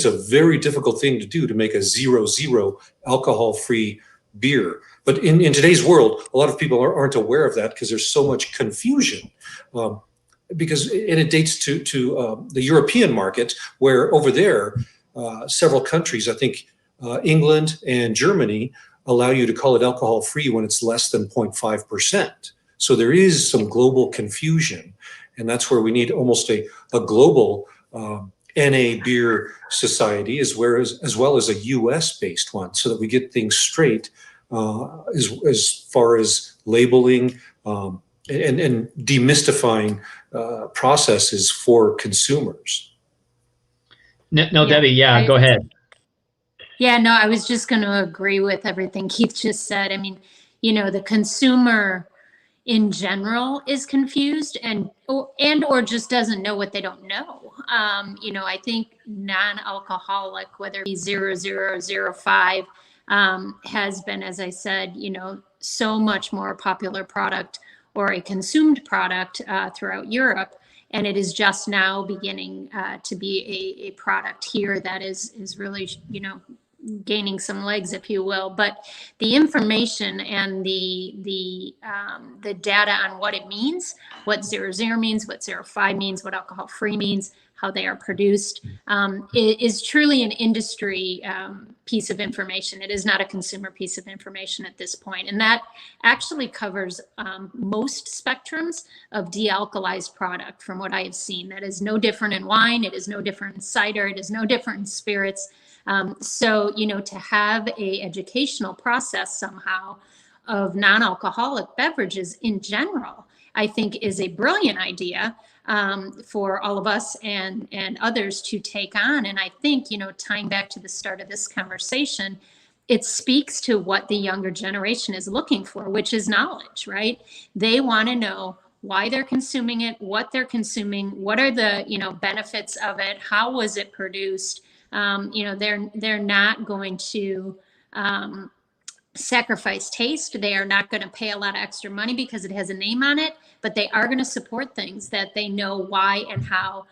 a very difficult thing to do, to make a 0.0 alcohol-free beer. But in today's world, a lot of people aren't aware of that because there's so much confusion. And it dates to the European market, where over there, several countries, I think England and Germany, allow you to call it alcohol-free when it's less than 0.5%. So there is some global confusion, and that's where we need almost a global NA beer society, as well as a US-based one, so that we get things straight as far as labeling and demystifying processes for consumers. No, Debbie, go ahead. Yeah, no, I was just going to agree with everything Keith just said. I mean, the consumer in general is confused or just doesn't know what they don't know. I think non-alcoholic, whether it be 0.0 or 0.5, has been, as I said, so much more popular product or a consumed product throughout Europe. And it is just now beginning to be a product here that is really, gaining some legs, if you will. But the information and the data on what it means, what 0.0 means, what 0.5 means, what alcohol-free means, how they are produced, is truly an industry piece of information. It is not a consumer piece of information at this point. And that actually covers most spectrums of de-alkalized product from what I have seen. That is no different in wine. It is no different in cider. It is no different in spirits. So, you know, to have a educational process somehow of non-alcoholic beverages in general, I think is a brilliant idea for all of us and others to take on. And I think, you know, tying back to the start of this conversation, it speaks to what the younger generation is looking for, which is knowledge, right? They want to know why they're consuming it, what they're consuming, what are the, you know, benefits of it, how was it produced? You know, they're not going to sacrifice taste. They are not going to pay a lot of extra money because it has a name on it, but they are going to support things that they know why and how,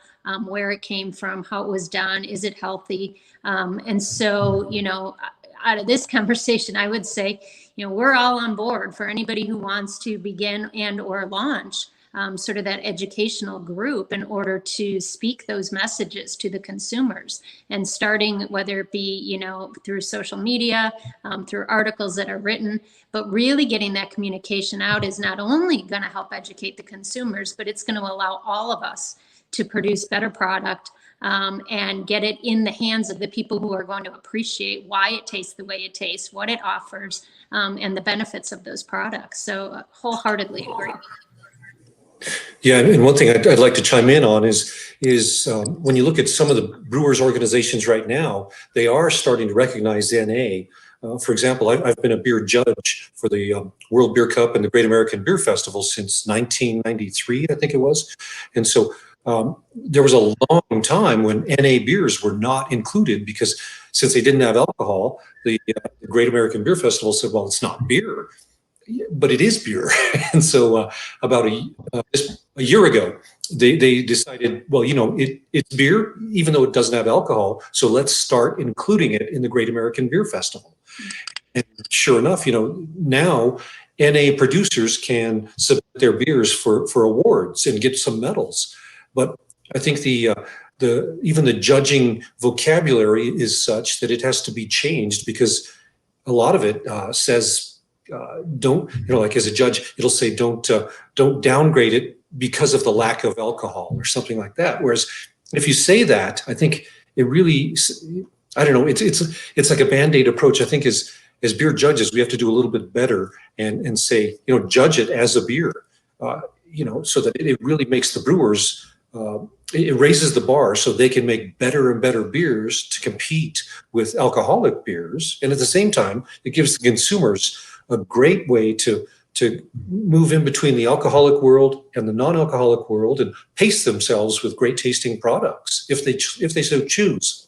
where it came from, how it was done, is it healthy? And so, you know, out of this conversation, I would say, you know, we're all on board for anybody who wants to begin and or launch sort of that educational group in order to speak those messages to the consumers, and starting whether it be, you know, through social media, through articles that are written, but really getting that communication out is not only going to help educate the consumers, but it's going to allow all of us to produce better product and get it in the hands of the people who are going to appreciate why it tastes the way it tastes, what it offers, and the benefits of those products. So wholeheartedly agree. Yeah, and one thing I'd like to chime in on is when you look at some of the brewers organizations right now, they are starting to recognize NA. For example, I've been a beer judge for the World Beer Cup and the Great American Beer Festival since 1993, I think it was. And so there was a long time when NA beers were not included because since they didn't have alcohol, the Great American Beer Festival said, well, it's not beer. But it is beer. And so about a year ago, they decided, well, you know, it's beer, even though it doesn't have alcohol. So let's start including it in the Great American Beer Festival. And sure enough, you know, now NA producers can submit their beers for awards and get some medals. But I think even the judging vocabulary is such that it has to be changed because a lot of it says, don't, you know, like as a judge, it'll say don't downgrade it because of the lack of alcohol or something like that. Whereas if you say that, I think it really, I don't know, it's like a Band-Aid approach. I think as beer judges, we have to do a little bit better and say, you know, judge it as a beer, you know, so that it really makes the brewers, it raises the bar so they can make better and better beers to compete with alcoholic beers. And at the same time, it gives the consumers a great way to move in between the alcoholic world and the non-alcoholic world and pace themselves with great tasting products if they so choose.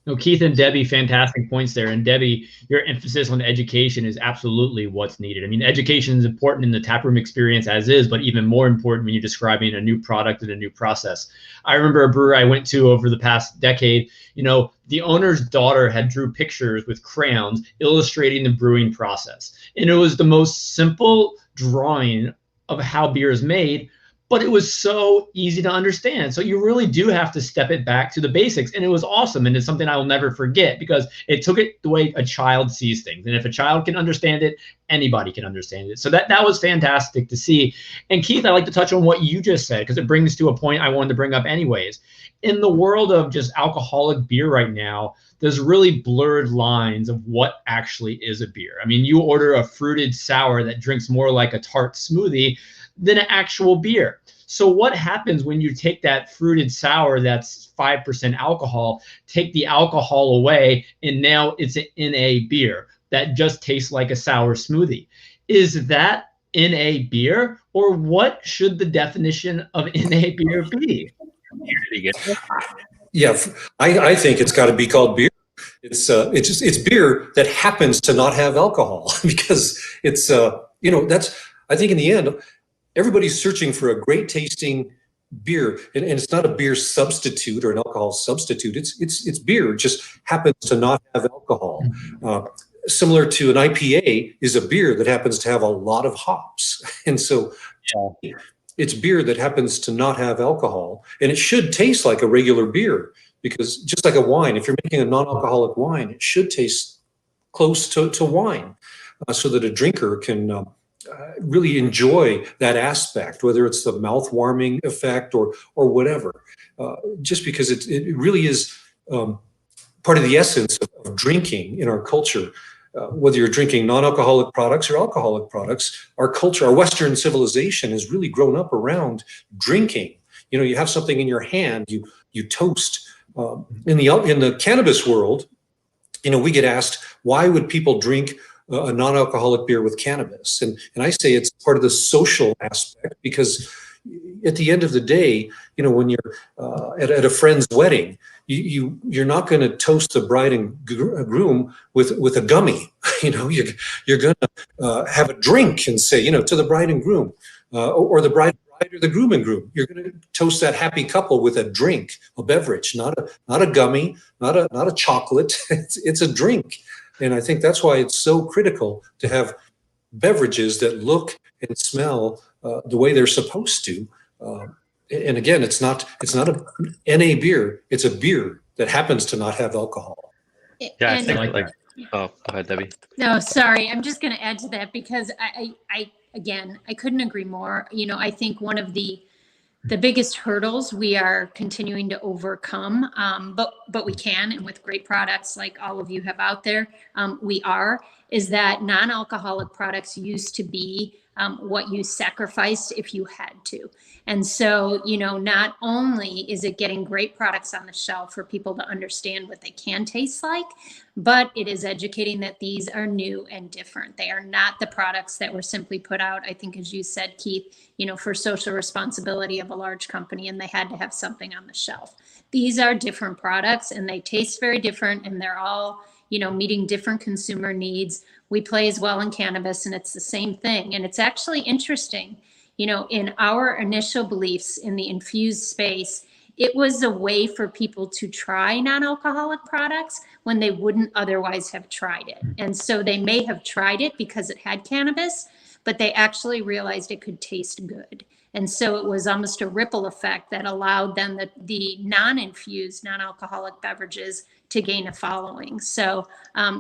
No, Keith and Debbie, fantastic points there. And Debbie, your emphasis on education is absolutely what's needed. I mean, education is important in the taproom experience as is, but even more important when you're describing a new product and a new process. I remember a brewery I went to over the past decade, you know, the owner's daughter had drew pictures with crayons illustrating the brewing process. And it was the most simple drawing of how beer is made, but it was so easy to understand. So you really do have to step it back to the basics. And it was awesome. And it's something I will never forget because it took it the way a child sees things. And if a child can understand it, anybody can understand it. So that was fantastic to see. And Keith, I'd like to touch on what you just said because it brings to a point I wanted to bring up anyways. In the world of just alcoholic beer right now, there's really blurred lines of what actually is a beer. I mean, you order a fruited sour that drinks more like a tart smoothie than an actual beer. So what happens when you take that fruited sour that's 5% alcohol, take the alcohol away, and now it's an NA beer that just tastes like a sour smoothie? Is that NA beer, or what should the definition of NA beer be? Yeah, I think it's got to be called beer. It's beer that happens to not have alcohol because it's you know, that's, I think in the end, everybody's searching for a great tasting beer, and it's not a beer substitute or an alcohol substitute. It's beer. It just happens to not have alcohol. Similar to an IPA is a beer that happens to have a lot of hops, and so it's beer that happens to not have alcohol, and it should taste like a regular beer, because just like a wine, if you're making a non-alcoholic wine, it should taste close to wine, so that a drinker can really enjoy that aspect, whether it's the mouth-warming effect or whatever, just because it really is part of the essence of drinking in our culture. Whether you're drinking non-alcoholic products or alcoholic products, our culture, our Western civilization has really grown up around drinking. You know, you have something in your hand, you toast. In the cannabis world, you know, we get asked, why would people drink a non-alcoholic beer with cannabis? And I say it's part of the social aspect, because at the end of the day, you know, when you're at a friend's wedding, you're not going to toast the bride and groom with a gummy. You know, you're going to have a drink and say, you know, to the bride and groom, or the bride or the groom and groom. You're going to toast that happy couple with a drink, a beverage, not a gummy, not a chocolate. It's a drink. And I think that's why it's so critical to have beverages that look and smell the way they're supposed to. And again, it's not a NA beer. It's a beer that happens to not have alcohol. Yeah, I think oh, go ahead, Debbie. No, sorry. I'm just going to add to that, because I couldn't agree more. You know, I think one of the biggest hurdles we are continuing to overcome, but we can, and with great products like all of you have out there, is that non-alcoholic products used to be what you sacrificed if you had to. And so, you know, not only is it getting great products on the shelf for people to understand what they can taste like, but it is educating that these are new and different. They are not the products that were simply put out, I think, as you said, Keith, you know, for social responsibility of a large company, and they had to have something on the shelf. These are different products, and they taste very different, and they're all, you know, meeting different consumer needs. We play as well in cannabis, and it's the same thing. And it's actually interesting, you know, in our initial beliefs in the infused space, it was a way for people to try non-alcoholic products when they wouldn't otherwise have tried it. And so they may have tried it because it had cannabis, but they actually realized it could taste good. And so it was almost a ripple effect that allowed them the non-infused, non-alcoholic beverages to gain a following. So,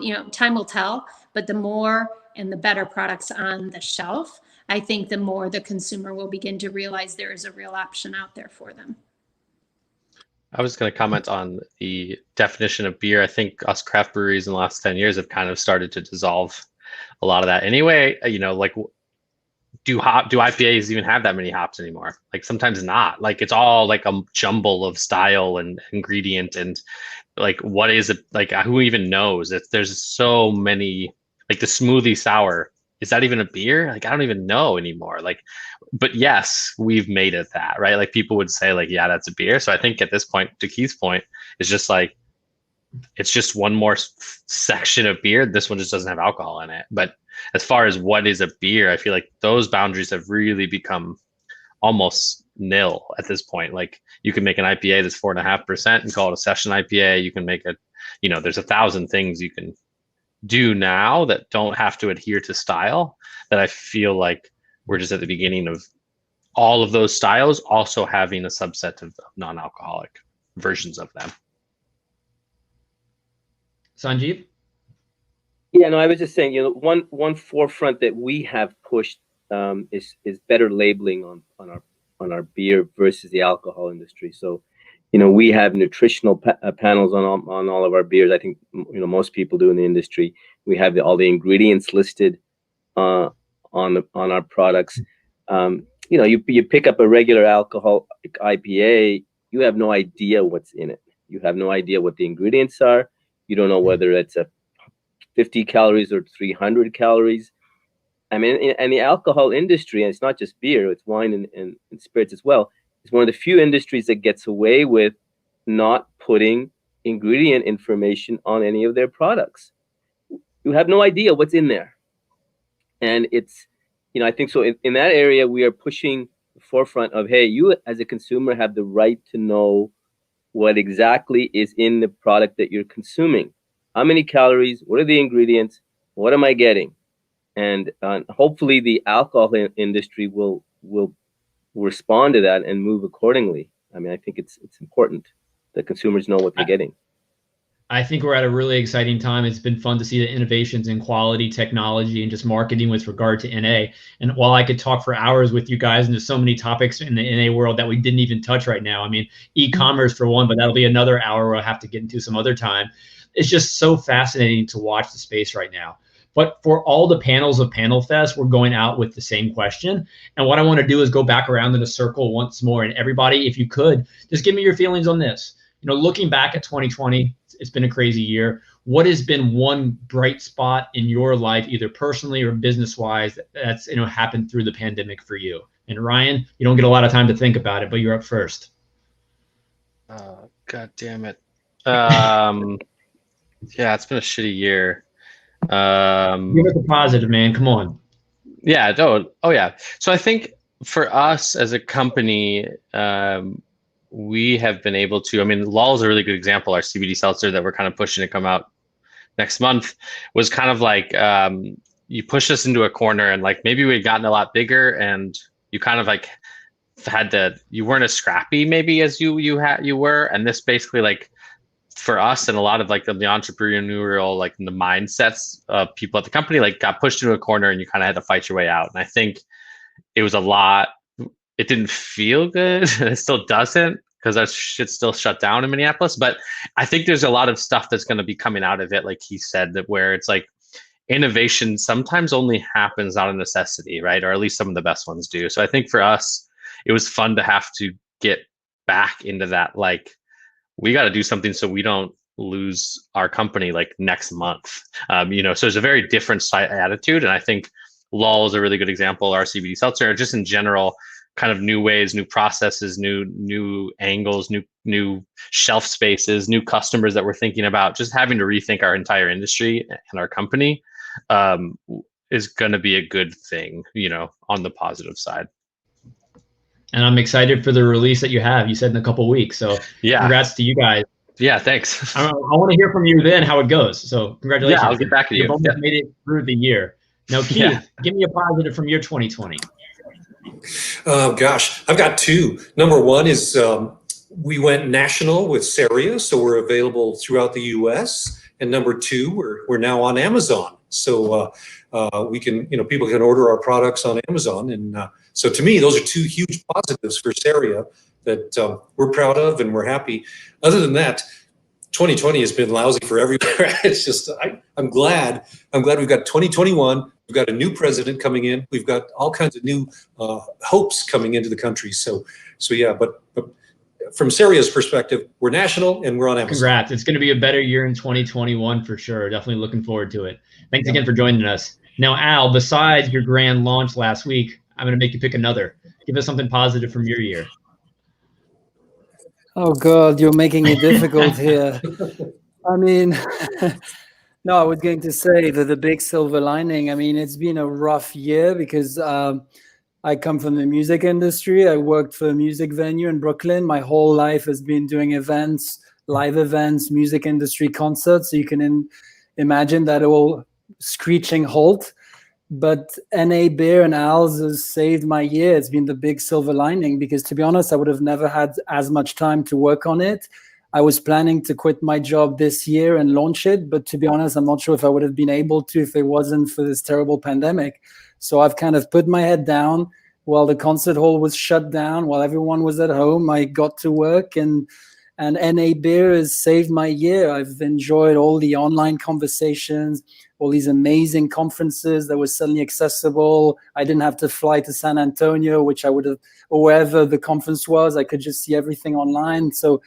you know, time will tell, but the more and the better products on the shelf, I think the more the consumer will begin to realize there is a real option out there for them. I was going to comment on the definition of beer. I think us craft breweries in the last 10 years have kind of started to dissolve a lot of that. Anyway, you know, like, do IPAs even have that many hops anymore? Like, sometimes not. Like, it's all like a jumble of style and ingredient, and like, what is it? Like, who even knows? There's so many. Like the smoothie sour, is that even a beer? Like, I don't even know anymore. Like, but yes, we've made it that, right? Like, people would say like, yeah, that's a beer. So I think at this point, to Keith's point, it's just like, it's just one more section of beer. This one just doesn't have alcohol in it. But as far as what is a beer, I feel like those boundaries have really become almost nil at this point. Like, you can make an IPA that's 4.5% and call it a session IPA. You can make a, you know, there's 1,000 things you can do now that don't have to adhere to style, that I feel like we're just at the beginning of all of those styles also having a subset of non-alcoholic versions of them. Sanjeev? Yeah, no, I was just saying, you know, one forefront that we have pushed is better labeling on our beer versus the alcohol industry. So, you know, we have nutritional panels on all of our beers. I think, you know, most people do in the industry. We have all the ingredients listed on our products. You know, you pick up a regular alcoholic IPA, you have no idea what's in it. You have no idea what the ingredients are. You don't know whether it's a 50 calories or 300 calories. I mean, and the alcohol industry, and it's not just beer, it's wine and spirits as well, is one of the few industries that gets away with not putting ingredient information on any of their products. You have no idea what's in there. And it's, you know, I think so in that area, we are pushing forefront of, hey, you as a consumer have the right to know what exactly is in the product that you're consuming. How many calories? What are the ingredients? What am I getting? And hopefully the alcohol industry will respond to that and move accordingly. I mean, I think it's important that consumers know what they're getting. I think we're at a really exciting time. It's been fun to see the innovations in quality, technology, and just marketing with regard to NA. And while I could talk for hours with you guys, and there's so many topics in the NA world that we didn't even touch right now. I mean, e-commerce for one, but that'll be another hour we'll have to get into some other time. It's just so fascinating to watch the space right now. But for all the panels of Panel Fest, we're going out with the same question. And what I want to do is go back around in a circle once more. And everybody, if you could, just give me your feelings on this. You know, looking back at 2020, it's been a crazy year. What has been one bright spot in your life, either personally or business-wise, that's happened through the pandemic for you? And Ryan, you don't get a lot of time to think about it, but you're up first. God damn it. Yeah, it's been a shitty year. Give us a positive, man. Come on. Yeah, no. Oh, yeah. So I think for us as a company, we have been able to, I mean, LOL is a really good example. Our CBD seltzer that we're kind of pushing to come out next month was kind of like, you pushed us into a corner, and like maybe we had gotten a lot bigger, and you kind of like you weren't as scrappy maybe as you were. And this basically, like, for us and a lot of like the entrepreneurial, like the mindsets of people at the company, like got pushed into a corner, and you kind of had to fight your way out. And I think it was a lot. It didn't feel good. It still doesn't, because that shit's still shut down in Minneapolis. But I think there's a lot of stuff that's going to be coming out of it, like he said, that where it's like innovation sometimes only happens out of necessity, right? Or at least some of the best ones do. So I think for us, it was fun to have to get back into that, like, we got to do something so we don't lose our company like next month. So there's a very different attitude. And I think LOL is a really good example. Our CBD seltzer, just in general, kind of new ways, new processes, new angles, new shelf spaces, new customers that we're thinking about. Just having to rethink our entire industry and our company is going to be a good thing, on the positive side. And I'm excited for the release that you have. You said in a couple of weeks. So yeah, congrats to you guys. Yeah, thanks. I want to hear from you then how it goes. So congratulations. Yeah, I'll get back to you. You've almost made it through the year. Now, Keith, give me a positive from your 2020. Oh, gosh, I've got two. Number one is we went national with CERIA, so we're available throughout the U.S. And number two, we're now on Amazon. So we can, people can order our products on Amazon. And so to me, those are two huge positives for CERIA that we're proud of and we're happy. Other than that, 2020 has been lousy for everywhere. It's just, I'm glad we've got 2021. We've got a new president coming in. We've got all kinds of new hopes coming into the country. So yeah, but from CERIA's perspective, we're national and we're on Amazon. Congrats. It's going to be a better year in 2021 for sure. Definitely looking forward to it. Thanks again for joining us. Now, Al, besides your grand launch last week, I'm going to make you pick another. Give us something positive from your year. Oh, God, you're making it difficult here. I mean, no, I was going to say that the big silver lining, I mean, it's been a rough year because I come from the music industry. I worked for a music venue in Brooklyn. My whole life has been doing events, live events, music industry concerts. So you can imagine that all screeching halt. But NA Beer and Al's has saved my year. It's been the big silver lining because, to be honest, I would have never had as much time to work on it. I was planning to quit my job this year and launch it. But to be honest, I'm not sure if I would have been able to if it wasn't for this terrible pandemic. So I've kind of put my head down while the concert hall was shut down, while everyone was at home. I got to work and NA Beer has saved my year. I've enjoyed all the online conversations, all these amazing conferences that were suddenly accessible. I didn't have to fly to San Antonio, which I would have, or wherever the conference was, I could just see everything online. So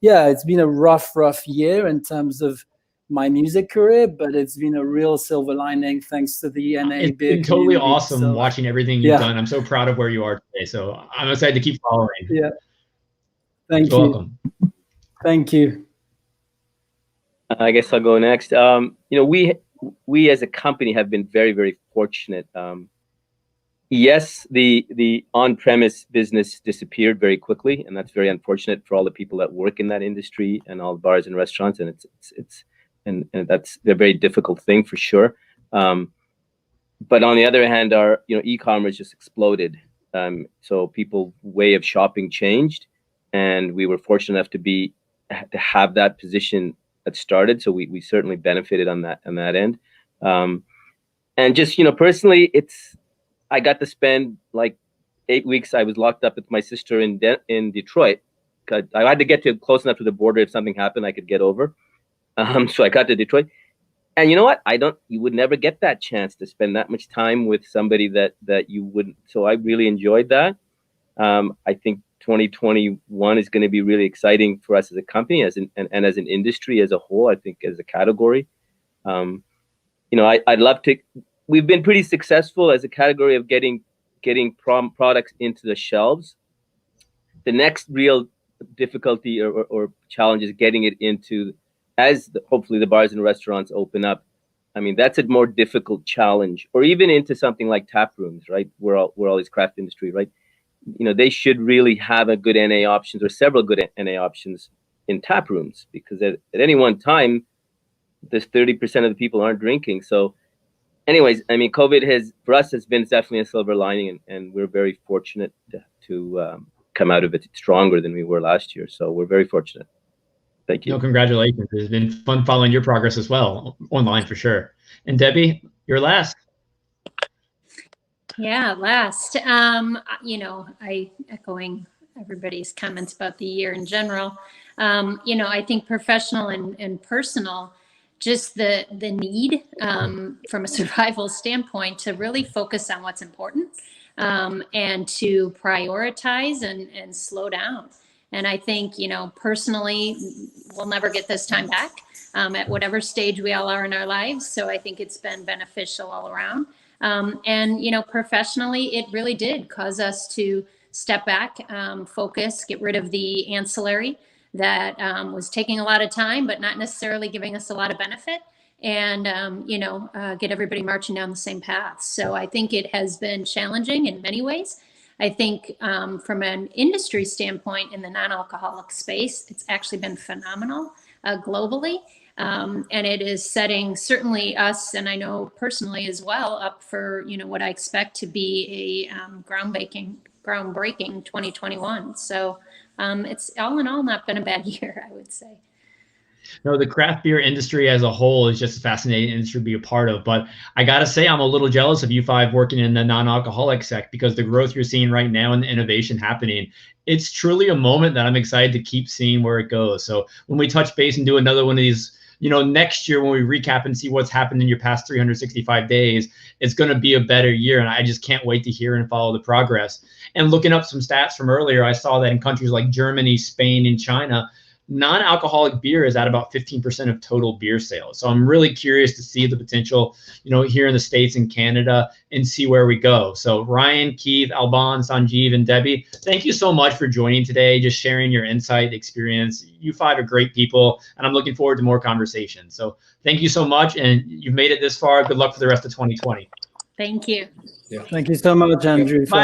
yeah, it's been a rough year in terms of my music career, but it's been a real silver lining thanks to the NA It's Beer been totally community. awesome watching everything you've done. I'm so proud of where you are today. So I'm excited to keep following. Yeah. Thank You're you. welcome. Thank you. I guess I'll go next. We as a company have been very, very fortunate. Yes, the on-premise business disappeared very quickly, and that's very unfortunate for all the people that work in that industry and all the bars and restaurants. And and that's a very difficult thing for sure. But on the other hand, our e-commerce just exploded. So people's way of shopping changed, and we were fortunate enough to have that position that started. So we certainly benefited on that end. And just personally, I got to spend like 8 weeks. I was locked up with my sister in Detroit. I had to get close enough to the border. If something happened, I could get over. So I got to Detroit. And you know what? You would never get that chance to spend that much time with somebody that you wouldn't. So I really enjoyed that. I think 2021 is going to be really exciting for us as a company, and as an industry as a whole. I think as a category, I'd love to. We've been pretty successful as a category of getting products into the shelves. The next real difficulty or challenge is getting it into, hopefully the bars and restaurants open up. I mean, that's a more difficult challenge, or even into something like tap rooms, right? We're all these craft industry, right? They should really have a good NA options, or several good NA options in tap rooms, because at any one time, there's 30% of the people aren't drinking. So anyways, I mean, COVID has been definitely a silver lining, and we're very fortunate to come out of it stronger than we were last year. So we're very fortunate. Thank you. No, congratulations. It's been fun following your progress as well, online for sure. And Debbie, you're last. Yeah, last. I echoing everybody's comments about the year in general. I think professional and personal, just the need from a survival standpoint to really focus on what's important, and to prioritize and slow down. And I think, personally, we'll never get this time back at whatever stage we all are in our lives. So I think it's been beneficial all around. And professionally, it really did cause us to step back, focus, get rid of the ancillary that was taking a lot of time, but not necessarily giving us a lot of benefit, and, get everybody marching down the same path. So I think it has been challenging in many ways. I think from an industry standpoint in the non-alcoholic space, it's actually been phenomenal globally. And it is setting certainly us, and I know personally as well, up for, what I expect to be a groundbreaking 2021. So it's all in all not been a bad year, I would say. No, the craft beer industry as a whole is just a fascinating industry to be a part of. But I got to say, I'm a little jealous of you five working in the non-alcoholic sect, because the growth you're seeing right now and the innovation happening, it's truly a moment that I'm excited to keep seeing where it goes. So when we touch base and do another one of these, next year when we recap and see what's happened in your past 365 days, it's going to be a better year. And I just can't wait to hear and follow the progress. And looking up some stats from earlier, I saw that in countries like Germany, Spain, and China, non-alcoholic beer is at about 15% of total beer sales. So I'm really curious to see the potential, here in the States and Canada, and see where we go. So Ryan, Keith, Alban, Sanjeev, and Debbie, thank you so much for joining today, just sharing your insight, experience. You five are great people, and I'm looking forward to more conversations. So thank you so much, and you've made it this far. Good luck for the rest of 2020. Thank you. Yeah. Thank you so much, Andrew. Bye.